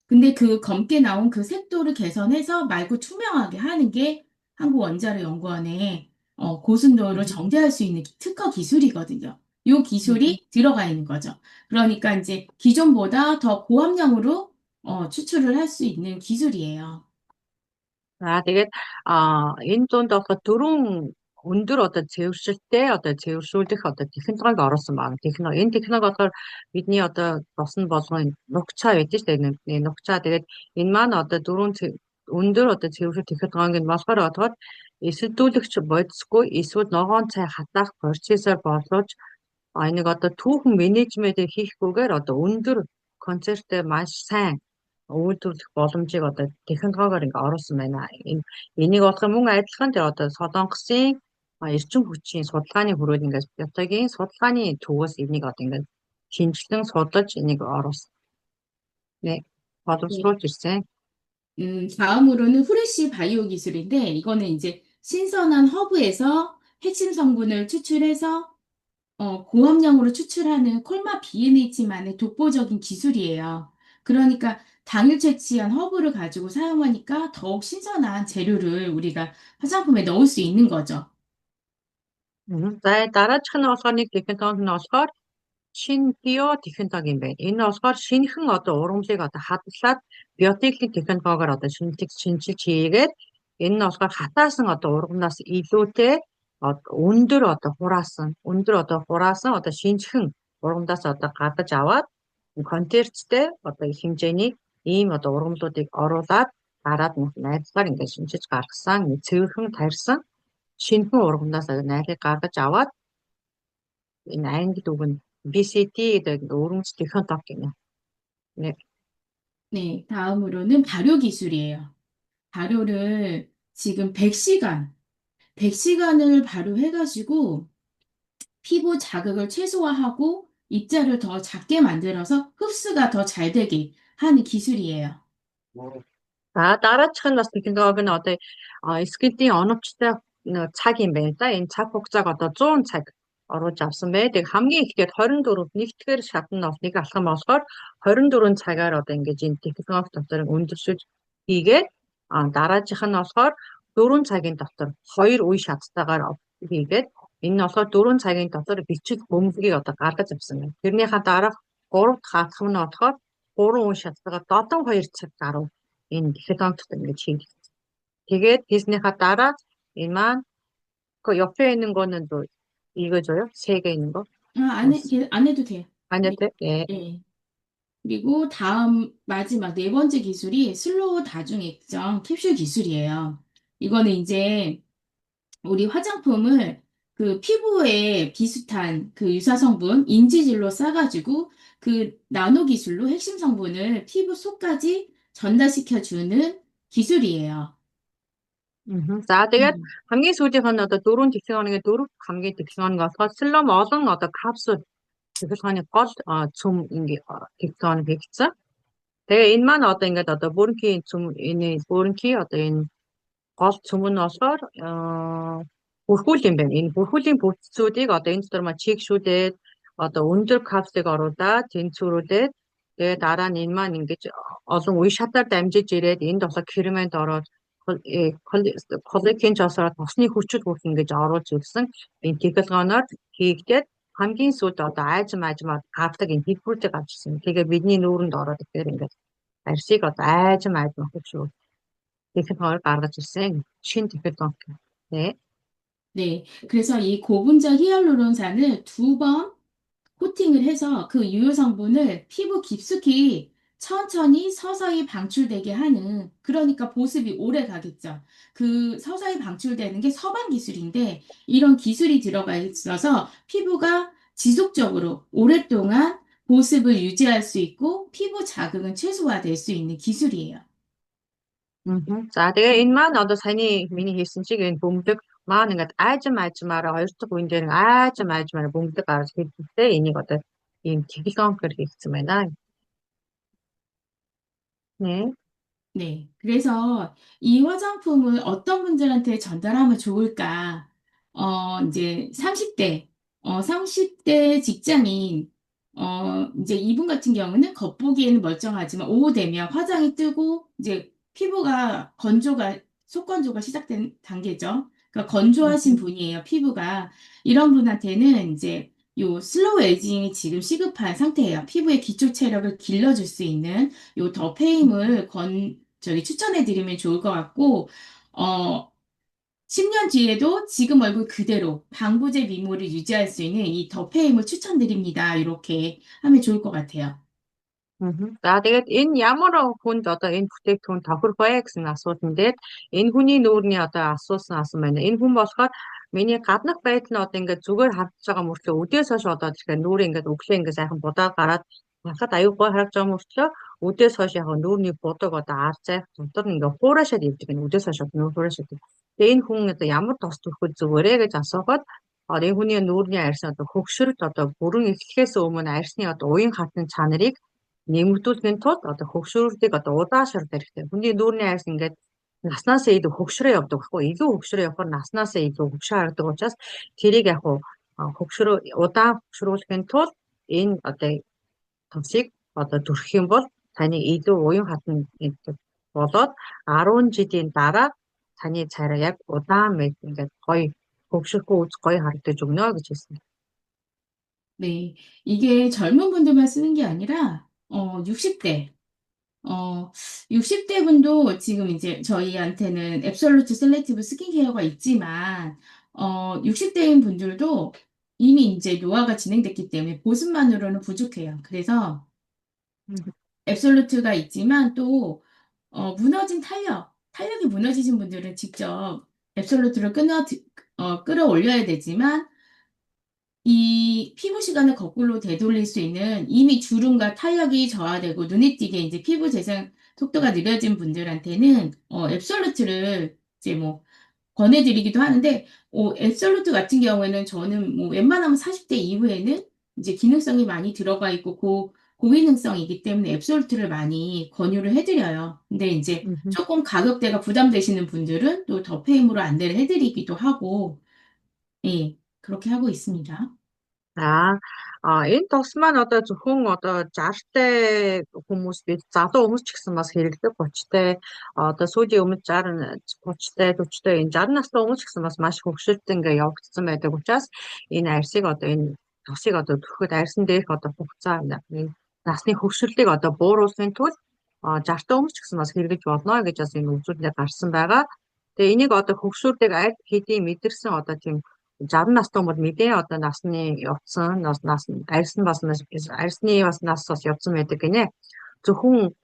근데 그 검게 나온 그 색도를 개선해서 맑고 투명하게 하는 게 한국원자력연구원의 고순도를 음. 정제할 수 있는 특허 기술이거든요. 이 음. 기술이 들어가 있는 거죠. 그러니까 이제 기존보다 더 고함량으로 추출을 할 수 있는 기술이에요. Тэгээд энэ дунд одоо дөрвөн өндөр одоо цэвэршилтэй одоо цэвэршүүлэх одоо технологиг оруулсан байна. Энэ технологи болохоор бидний одоо босон болгон нухчаа байдаг шүү дээ. Нухчаа тэгээд энэ маань одоо өндөр одоо цэвэршил технологиг нь болохоор одоо эсэлдүүлэгч бодисгүй эсвэл ногоон цай хатаах процессор боловч энийг одоо түүхэн менежментээр хийхгүйгээр одоо өндөр концерттэй маш сайн үйлдвэрлэх боломжийг одоо технологиор ингээ оруулсан байна. Энийг болох мөн адилхан тэр одоо Солонгосын эрчим хүчийн судалгааны хүрээд ингээ ятагийн судалгааны төвөөс энийг одоо ингээ шинжилэн судалж энийг оруулсан. 네, 네. боловсруулж ирсэн. 다음으로는 후레쉬 바이오 기술인데, 이거는 이제 신선한 허브에서 핵심 성분을 추출해서 고함량으로 추출하는 콜마 BNH만의 독보적인 기술이에요. 그러니까 당일 채취한 허브를 가지고 사용하니까 더욱 신선한 재료를 우리가 화장품에 넣을 수 있는 거죠. За дараачих нь болохоор нэг технологи нь болохоор шинэ био технологи юм байна. Энэ нь болохоор шинэхэн одоо ургамлыг одоо хадгалаад биотехник технологиор одоо шинжилж хийгээд энэ нь болохоор хатаасан одоо ургамнаас илүүтэй өндөр одоо хураасан одоо шинжхэн ургамдаас одоо гадаж аваад контейнерчтэй одоо их хэмжээний ийм одоо ургамлуудыг оруулаад дараад найзлаар ингээд шинжиж гаргасан цэвэрхэн тарьсан шинэхэн ургамнаас найрыг гаргаж аваад энэ англи үг нь BCT гэдэг өрөмж технологи гэнэ. 네. 네, 다음으로는 발효 기술이에요. 발효를 지금 100시간을 발효해가지고 피부 자극을 최소화하고 입자를 더 작게 만들어서 흡수가 더 잘 되게 하는 기술이에요. За дараачих нь бас технологи нь одоо скелетийн оновчтой цаг юм байна да. Энэ цаг хугацааг одоо 100 цаг оруулж авсан бай. Тэг хамгийн ихдээ 24 нэгтгэхэр шатнд бол нэг алхам болохоор 24 цагаар одоо ингэж энэ технологи дотор өндөршөж хийгээд дараагийнх нь болохоор 4 цагийн дотор 2 үе шаттайгаар хийгээд энэ нь болохоор 4 цагийн дотор бичиг бөмбөгийг одоо гаргаж авсан байна. Тэрнийхээ дараах 3 дахь алхам нь болохоор 3 үе шаттайгаар додон 2 цаг гаруй энэ технологид ингэж хийгдсэн. Тэгээд хийснийхаа дараа энэ маань 그 옆에 있는 거는 또 읽어줘요? 세 개 있는 거? 안 해도 돼요. 안 해도 돼? 예. 네. 그리고 다음 마지막 네 번째 기술이 슬로우 다중 액정 캡슐 기술이에요. 이거는 이제 우리 화장품을 그 피부에 비슷한 그 유사 성분 인지질로 싸가지고 그 나노 기술로 핵심 성분을 피부 속까지 전달시켜주는 기술이에요. За тэгээд 음. хамгийн сүүлийнх нь одоо дөрвөн технологийн дөрөв хамгийн технологи болохоор слом олон одоо капсул технологийн гол цөм ингээ технологи хийгдсэн. Тэгээ энэ маань одоо ингээд одоо бүрэнхийн энэ бүрэнхий одоо энэ гол цөм нь болохоор бүрхүүл юм байна. Энэ бүрхүүлийн бүтцүүдийг одоо энэ дотор маань чийгшүүлээд одоо өндөр капслыг оруулаад тэнцвэрүүлээд тэгээ дараа нь энэ маань ингэж олон үе шатаар дамжиж ирээд энд болохоор керамент ороод коллекийн ч осоор тосны хүчит бүх ингэж оруулж ирсэн энэ технологиор хийгдээд хамгийн сүүлд одоо айжмаар авдаг энэ хэлбэрүүдийг авч ирсэн. Тэгээ бидний нүүрэнд ороод ихээр ингээд арьсыг одоо айжмаар хөвшөө технологиор гаргаж ирсэн шинэ технологи. 네. 네. 그래서 이 고분자 히알루론산을 2번 코팅을 해서 그 유효 성분을 피부 깊숙이 천천히 서서히 방출되게 하는, 그러니까 보습이 오래 가겠죠. 그 서서히 방출되는 게 서방 기술인데 이런 기술이 들어가 있어서 피부가 지속적으로 오랫동안 보습을 유지할 수 있고 피부 자극은 최소화될 수 있는 기술이에요. За тэгээ энэ маань одоо саяны миний хэлсэн чиг энэ бөмбөг маань ингээд айжмаараа хоёр дахь үн дээр айжмаараа бөмбөг гаргаж хэлсэн. Энийг одоо ийм технологиор хийгдсэн байна. 네. 네. 그래서 이 화장품을 어떤 분들한테 전달하면 좋을까? 이제 30대, 30대 직장인, 이제 이분 같은 경우는 겉보기에는 멀쩡하지만 오후 되면 화장이 뜨고 이제 피부가 속건조가 시작된 단계죠. 그러니까 건조하신 분이에요, 피부가. 이런 분한테는 이제 요 슬로우 에이징이 지금 시급한 상태예요. 피부의 기초 체력을 길러줄 수 있는 요 더페임을 추천해드리면 좋을 것 같고, 어, 10년 뒤에도 지금 얼굴 그대로 방부제 미모를 유지할 수 있는 이 더페임을 추천드립니다. 이렇게 하면 좋을 것 같아요. За тэгээд энэ ямар хүнд одоо энэ бүтээгдэхүүн тохирох вэ гэсэн асуултан дээр энэ хүний нүүрний одоо асуусан байна. Энэ хүн болохоор миний гаднах байдал нь одоо ингээд зүгээр харагдаж байгаа мөртлөө өдөөс хойш одоо тэгэхээр нүүрээ ингээд өглөө ингээд сайхан будаад гараад харахад аюулгүй харагдаж байгаа мөртлөө өдөөс хойш яг нүүрний будаг одоо ар зайх дотор нь ингээд хуурашаад ирдэг. Энэ өдөөс хойш нүүр хуурашаад. Тэгээ энэ хүн одоо ямар тос төрөхөд зүгээрээ гэж асуухад энэ хүний нүүрний арьс одоо хөгшрөлт одоо бүрэн эхлэхээс өмнө арьсны одоо уян хатан чанарыг нэмэгдүүлэхийн тулд одоо хөгшрөлтийг одоо удаашрах хэрэгтэй. Хүний нүүрний арьс ингээд наснасаа илүү хөгшрөө явдаг байхгүй. Илүү хөгшрөө явахаар наснасаа илүү хөгшөө харагддаг учраас тэрийг яг удаан хөгшрүүлэхийн тулд энэ одоо тосыг одоо төрөх юм бол таны илүү уян хатан болоод 10 жилийн дараа таны царай яг удаан ингээд гоё хөгшөхгүй гоё харагдаж өгнө гэж хэлсэн. 네. 이게 젊은 분들만 쓰는 게 아니라, 60대, 60대 분도 지금 이제 저희한테는 앱솔루트 셀렉티브 스킨케어가 있지만, 60대인 분들도 이미 이제 노화가 진행됐기 때문에 보습만으로는 부족해요. 그래서 앱솔루트가 있지만 또, 무너진 탄력이 무너지신 분들은 직접 앱솔루트를 끌어올려야 되지만, 이 피부 시간을 거꾸로 되돌릴 수 있는 이미 주름과 탄력이 저하되고 눈에 띄게 이제 피부 재생 속도가 느려진 분들한테는 앱솔루트를 이제 뭐 권해드리기도 하는데 앱솔루트 같은 경우에는 저는 뭐 웬만하면 40대 이후에는 이제 기능성이 많이 들어가 있고 고기능성이기 때문에 앱솔루트를 많이 권유를 해드려요. 근데 이제 조금 가격대가 부담되시는 분들은 또 더페임으로 안내를 해드리기도 하고 예, 그렇게 하고 있습니다. За энэ тос маань одоо зөвхөн одоо 60-тай хүмүүс бид залуу хүмүүс ч гэсэн бас хэрэглэдэг 30-тай одоо сүүлийн өмнө 60 30-тай 40-тай энэ 60 настай хүмүүс ч гэсэн бас маш хөгшөлт ингээ явагдсан байдаг учраас энэ арьсыг одоо энэ тосыг одоо төрөхөд арьсан дээрх одоо хугацаа энэ насны хөгшрөлтийг одоо бууруулахын тулд 60-тай хүмүүс ч гэсэн бас хэрэглэж болно гэж бас энэ үзүүлэлт гарсан байгаа. Тэгээ энийг одоо хөгшрөлтийг аль хэдийн мэдэрсэн одоо тийм 60 настай хүмүүс мэдээ одоо насны явцсан арьс нь бас арьсны бас нас бас явцсан байдаг гинэ. Зөвхөн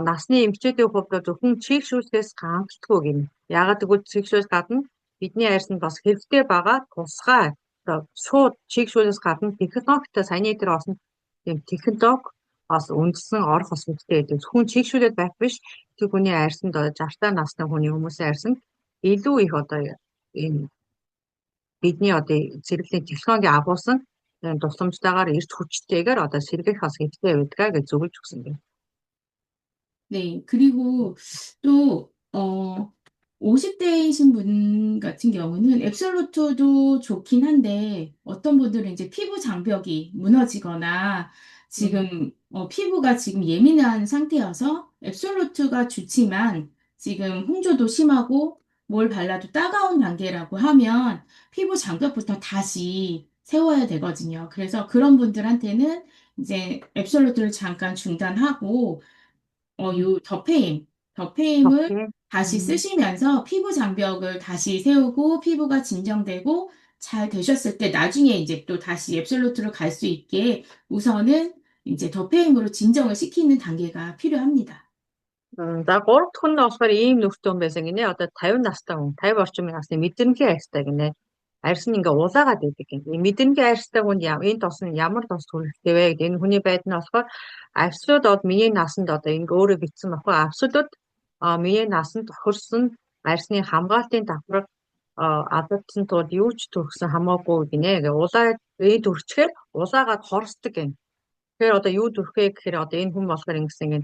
насны эмчүүдийн хувьд зөвхөн чийгшүүлэхээс гамтдаггүй гинэ. Яагаад гэвэл чийгшүүлээс гадна бидний арьс нь бас хэрэгтэй байгаа тусгай одоо шууд чийгшүүлээс гадна технологитой саяны дээр бас тийм технологи бас үндсэн орох бас хэрэгтэй байдаг. Зөвхөн чийгшүүлээд байх биш. Тэр хүний арьсанд 60-тай насны хүний хүмүүсийн арьсанд илүү их одоо энэ бидний одоо зэрэглэлийн технологи агуулсан тусламжтайгаар эрт хүчтэйгээр одоо сэргийх бас хэрэгтэй байдгаа гэж зөвлөж өгсөн юм. 네, 그리고 또, 50대이신 분 같은 경우는 앱솔루트도 좋긴 한데, 어떤 분들은 이제 피부 장벽이 무너지거나, 음, 지금, 피부가 지금 예민한 상태여서 앱솔루트가 좋지만, 지금 홍조도 심하고, 뭘 발라도 따가운 단계라고 하면, 피부 장벽부터 다시 세워야 되거든요. 그래서 그런 분들한테는 이제 앱솔루트를 잠깐 중단하고, 음, 요 더페임을 덕에, 다시 음, 쓰시면서 피부 장벽을 다시 세우고 피부가 진정되고 잘 되셨을 때 나중에 이제 또 다시 앱솔루트로 갈 수 있게 이제 더페임으로 진정을 시키는 단계가 필요합니다. За гурав дахь нь болохоор ийм нөхцөл байсан гинэ. Одоо 50 настай хүн, 50 орчим насны мэдрэмжийн арьстай гинэ. Арьс нь ингээ улаагаад байдаг юм. Энэ мэдрэмжийн арьстай хүнд энэ тос нь ямар тос төрөлхтэй вэ гэдэг энэ хүний байдал нь болохоор абсолют од миний насанд одоо ингээ өөрөө битсэн баггүй абсолют миний насанд тохирсон арьсны хамгаалтын давхар алдагдсан тул юу ч төрсөн хамаагүй гинэ. Ингээ улаа төрчихээр улаагаад хорсдог юм. Тэгэхээр одоо юу зүрхээ гэхээр одоо энэ хүн болохоор ингэсэн юм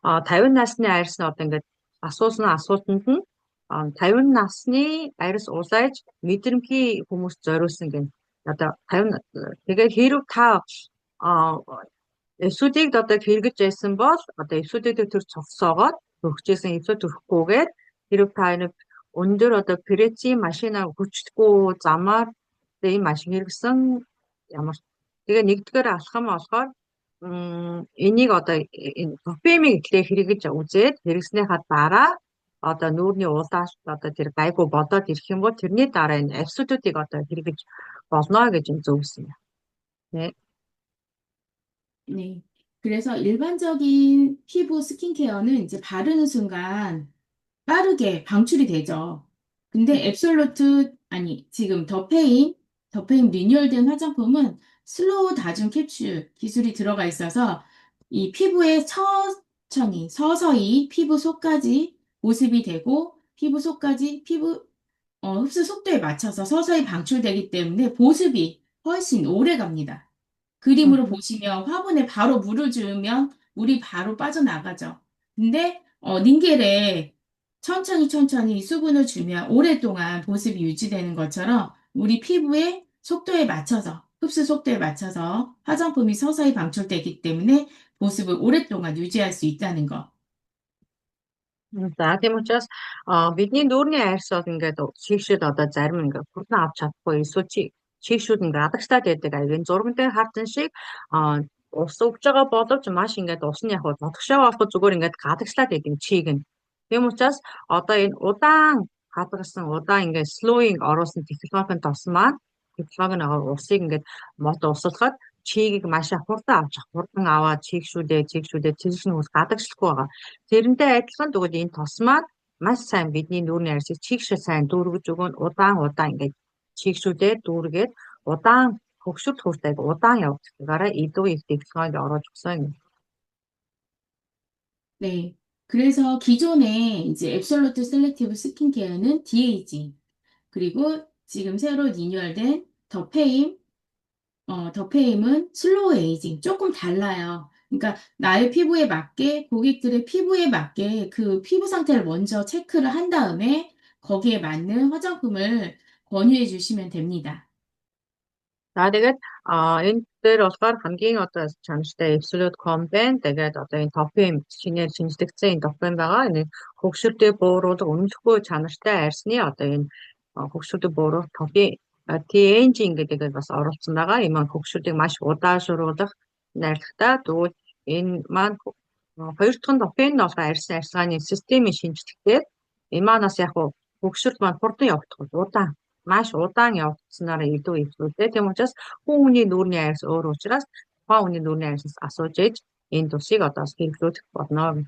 50 насны арьс нь одоо ингээд асуусан асуултанд нь 50 насны арьс улайж мэдрэмхий хүмүүс зориулсан гэн. Одоо 50 тэгээд хэрв та эсүүдийг одоо хэрэгж байсан бол одоо эсүүдээ төр цогцоогоод өгчээсэн эсүүд төрөхгүйгээр хэрв та нэг өндөр одоо преци машина хүчтгүү замаар энэ машин хэрэгсэн ямар тэгээ нэгдүгээр алхам болохоор энийг одоо энэ дофамин гэхлээр хэрэгж үзээд хэрэгснийхаа дараа одоо нүүрний улааш одоо тэр гайгүй бодоод ирэх юм бол тэрний дараа энэ абсолютыг одоо хэрэгж болно гэж юм зөвлөсөн юм. 네. 네. 그래서 일반적인 피부 스킨케어는 이제 바르는 순간 빠르게 방출이 되죠. 근데 아니, 지금 더페인 리뉴얼된 화장품은 슬로우 다중 캡슐 기술이 들어가 있어서 이 피부에 서서히 피부 속까지 보습이 되고, 흡수 속도에 맞춰서 서서히 방출되기 때문에 보습이 훨씬 오래 갑니다. 그림으로 음, 보시면 화분에 바로 물을 주면 물이 바로 빠져나가죠. 근데 닌겔에 천천히 수분을 주면 오랫동안 보습이 유지되는 것처럼 우리 피부의 흡수 속도에 맞춰서 화장품이 서서히 방출되기 때문에 보습을 오랫동안 유지할 수 있다는 거. За тийм учраас бидний нүүрний арьс бол ингээд чийгшэд одоо зарим ингээд хүртэн авч чадахгүй эсвэл чийгшүүд ингээд адагтаад байдаг. Энэ зурган дээр харсан шиг ус өгж байгаа боловч маш ингээд ус нь яг тодгшоо болоход зүгээр ингээд гадагшлаад байдаг чийг нь. Тийм учраас одоо энэ удаан ингээд слоуинг оруулсан технологийн тос маань технологи нь усыг ингээд мод усалахад чигийг маш их хурдан хурдан аваад чийгшүүдээ чийгшний хүс гадагшлахгүй байгаа. Тэрнтэй адилхан тэгвэл энэ тос маань маш сайн бидний нүүрний арьсыг чийгшээ сайн дүүргэж өгөн удаан ингээд чийгшүүдээ дүүргээд удаан хөгшөрт хүртэл удаан явагдахаараа илүү их технологи оруулж өгсөн юм. 네. 그래서 기존에 이제 앱솔루트 셀렉티브 스킨케어는 DAG, 그리고 지금 새로 리뉴얼된 더페임은 슬로우 에이징. 조금 달라요. 그러니까 나의 피부에 맞게, 고객들의 피부에 맞게 그 피부 상태를 먼저 체크를 한 다음에 거기에 맞는 화장품을 권유해 주시면 됩니다. За тэгээд энэ дээр болохоор хамгийн одоо чанартай Absolute Com байна. Тэгээд одоо энэ Topim шинээр шинжлэгдсэн энэ Topim байгаа. Энэ хөгшөртөө бууруулах үнэлэхгүй чанартай арьсны одоо энэ хөгшөртөө бууруулах Topim T-engine гэдэгт бас оруулсан байгаа. Энэ маань хөгшөртийг маш удаашруулах найрлагатай. Тэгвэл энэ маань хоёр дахь нь Topim нь болохоор арьсны арьсгааны системийн шинжлэхтэй. Энэ маань бас яг хөгшөрт маань хурдан явагдах удаан маш удаан явагдсанаар илүү ихлүүлээ. Тийм учраас хүний нүүрний арьс өөр учраас тухайн хүний нүүрний арьсаас асууж ээж энэ тусыг одоо хэрэглүүлэх болно.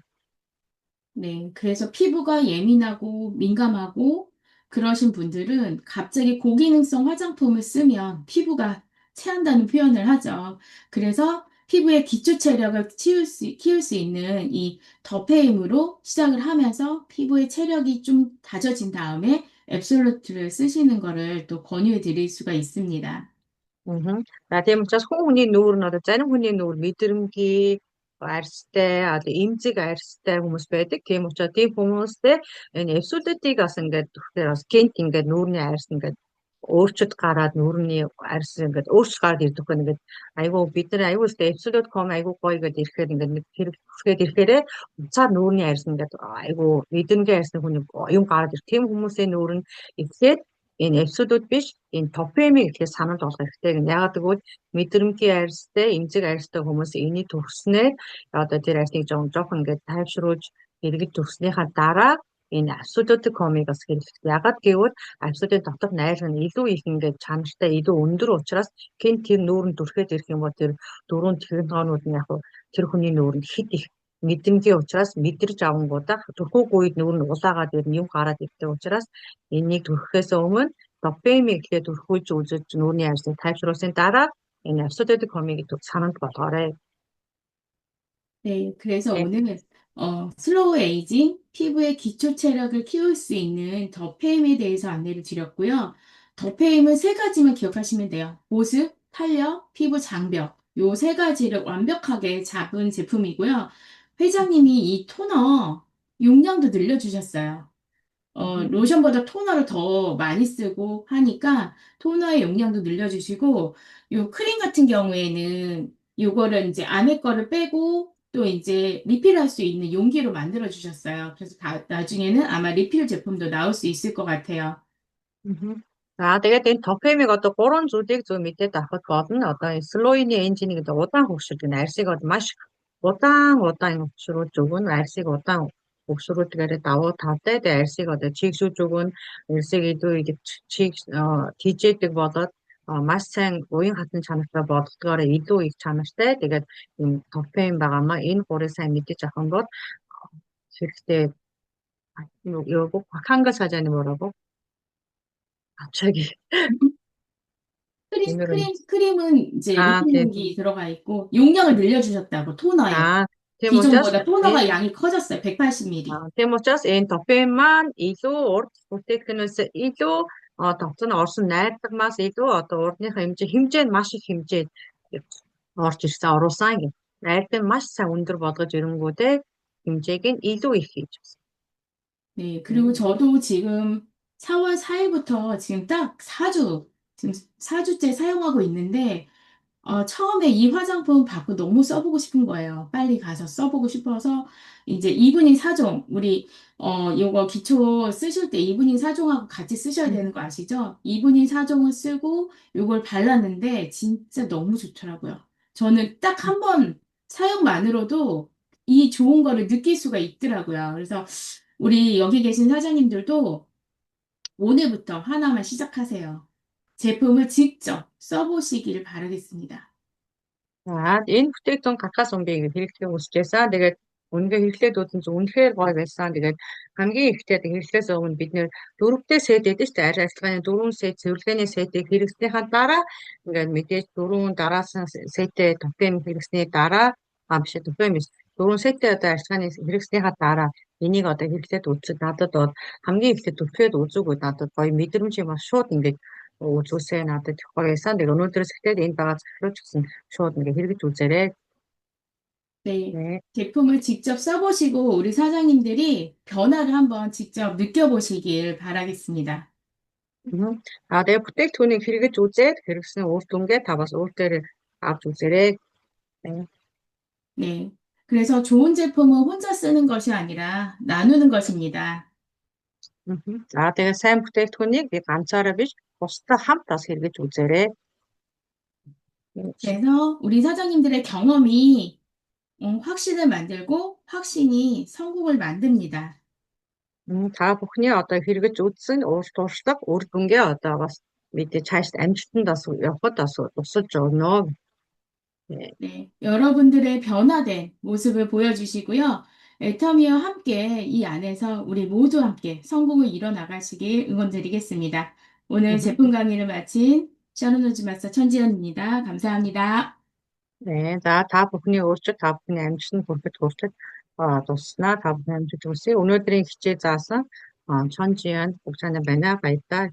네, 그래서 피부가 예민하고 민감하고 그러신 분들은 갑자기 고기능성 화장품을 쓰면 피부가 체한다는 표현을 하죠. 그래서 피부의 기초 체력을 키울 수 있는 이 더페임으로 시작을 하면서 피부의 체력이 좀 다져진 다음에 앱솔루트를 쓰시는 거를 또 권유해 드릴 수가 있습니다. За тийм учраас хүн хүний нүүр нь одоо зарим хүний нүүр мэдрэмгий арьстай, одоо эмзэг арьстай хүмүүс байдаг. Тийм учраас тийм хүмүүстэй энэ эвсүүдүүдийг бас ингээд тэгэхээр бас гент ингээд нүүрний арьс ингээд өөрчлөлт гараад нүүрний арьс ингээд өөрчлөлт гараад ирдэг байна. Ингээд айгу бид нар айгу өстэй эвсүүдүүд.com айгу гоё гэдээ ирэхээр ингээд нэг хэрэг хүсгээд ирэхээрээ уцаар нүүрний арьс ингээд айгу эдэнгийн арьсны хүний юм гараад ирэх. Тийм хүмүүсийн нүүр нь эхлээд энэ эвсүүдүүд биш энэ топеми гэхээс санал болгох хэрэгтэй гэнэ. Ягаад гэвэл мэдрэмтгий арьстай, эмзэг арьстай хүмүүс энийг төгснээр одоо тэр арьсныг жоохон ингээд тайвшруулж хэрэгж төгснөхийн дараа энэ абсолютик комыг бас хэрэглэх. Ягаад гэвэл абсолютийн дотор найраг нь илүү их ингээд чанартай, илүү өндөр учраас гин тэр нүүрэнд дүрхээд ирэх юм бол тэр дөрвөн технологиуд нь яг хуу тэр хүний нүүрэнд хит их мэдрэмжийн учраас мэдэрч авангуудаа түрхүүг үед нүүр нь улаагаад ирнэ юм гараад ирдэг учраас энийг түрхэхээс өмнө допеми гэхээ түрхүүлж үзэж нүүрний арьсыг тайвшруулсан дараа энэ абсолютик комыг сананд болгоорой. 네, 그래서 네. 오늘 슬로우 에이징, 피부의 기초 체력을 키울 수 있는 더페임에 대해서 안내를 드렸고요. 더페임은 세 가지만 기억하시면 돼요. 보습, 탄력, 피부 장벽. 요 세 가지를 완벽하게 잡은 제품이고요. 회장님이 이 토너 용량도 늘려주셨어요. 음, 로션보다 토너를 더 많이 쓰고 하니까 토너의 용량도 늘려주시고, 요 크림 같은 경우에는 요거를 이제 안에 거를 빼고 또 이제 리필할 수 있는 용기로 만들어 주셨어요. 그래서 나중에는 아마 리필 제품도 나올 수 있을 것 같아요. 음. Тэгээд энэ топемиг одоо гурван зүйлийг зөв мэдээд авахд болно. Одоо энэ слоуны энжинийг одоо удаан хөгшүүлдэг. Арьсыг одоо маш удаан хөгшрүүлж өгнө. Арьсыг удаан хөгшрүүлдгээрээ давуу талтай. Тэгээд арьсыг одоо чийгшүүлж өгнө. Арьсыг илүү их тийжээдэг болоод маш сайн уян хатан чанартай болгодгоор илүү их чанартай. Тэгээд энэ топем байгаамаа энэ гурыг сайн мэдэж авах юм бол хэрэгтэй. 요거 한 가지 하자니 뭐라고? 갑자기 오늘은 크림은 이제 리필 네. 용기 들어가 있고 용량을 늘려주셨다고 토너에. 테모자스 기존보다 토너가 양이 커졌어요. 180ml. 테모자스 엔 더페만 илүү урд бүтээгдэхүүнээс илүү тогтсон орсон найрдагмаас илүү одоо урдныхаа хэмжээ нь маш их хэмжээд орж ирсэн оруулсан гэх. Найрдаг маш сайн өндөр болгож ирэнгүүтээ хэмжээг нь илүү их хийж байна. 네, 그리고 저도 지금 4월 4일부터 지금 딱 4주, 지금 4주째 사용하고 있는데, 처음에 이 화장품 받고 너무 써보고 싶은 거예요. 빨리 가서 써보고 싶어서, 이제 이브닝 4종, 우리, 요거 기초 쓰실 때 이브닝 4종하고 같이 쓰셔야 되는 거 아시죠? 이브닝 4종을 쓰고 요걸 발랐는데 진짜 너무 좋더라고요. 저는 딱 한 번 사용만으로도 이 좋은 거를 느낄 수가 있더라고요. 그래서 우리 여기 계신 사장님들도 오늘부터 하나만 시작하세요. 제품을 직접 써보시기를 바라겠습니다. За энэ бүтээгдэхүүн гадаас өмбийг хэрэглэхийг хүсэж байсан. Тэгээд үнэгээ хэрэглээд үзэн чинь үнэхээр гоё байсан. Тэгээд хамгийн ихтэй хэрэглэхээс өмнө бид нэр дөрөвтэй сет гэдэг чинь арь арчилгааны дөрвөн сет цэвэрлэгээний сетийг хэрэглэснийхаа дараа ингээд мэдээж дөрвөн дараасан сетээ топем хэрэглэсний дараа биш топем биш дөрвөн сетээ одоо арчилгааны хэрэглэснийхаа дараа энийг одоо хэрэглээд үзсэн надад бол хамгийн ихтэй түлхээд үзүүгүй надад гоё мэдрэмж юм ба шууд ингээд үзүүлсээ надад их гоё байсан. Тэгээд өнөөдрөөс эхлээд энэ байгаа захируулж гисэн шууд ингээ хэрэгж үзээрэй. 네, 네. 제품을 직접 써보시고 우리 사장님들이 변화를 한번 직접 느껴보시길 바라겠습니다. Тэгээд бүтээгдэхүүнийг хэрэгж үзээд хэрэгсэн үр дүнгээ та бас өөр дээр авч үзээрэй. 네. 네, 그래서 좋은 제품은 혼자 쓰는 것이 아니라 나누는 것입니다. Тэгээд сайн бүтээгдэхүүнийг би ганцаараа биш бусдаа хамт бас хэрэгж үзээрэй. 그래서 우리 사장님들의 경험이 확신을 만들고 확신이 성공을 만듭니다. Та бүхний одоо хэрэгж үзсэн ур туршлага үр дүнгээ одоо бас мэдээж цааш амжилтанд бас явахад бас тусалж өгнө. 네. 네, 여러분들의 변화된 모습을 보여주시고요. 애터미와 함께 이 안에서 우리 모두 함께 성공을 이뤄나가시길 응원드리겠습니다. 오늘 제품 강의를 마친 샤론노즈 마스터 천지연입니다. 감사합니다. 네, 다 бүхний өөрчлөлт та бүхний амжилтанд хүрэхэд хүртэл туснаа та бүхний амжилт хүсье. Өнөөдрийн хичээл заасан чон жиан бүгд сайн байна. Баярлалаа.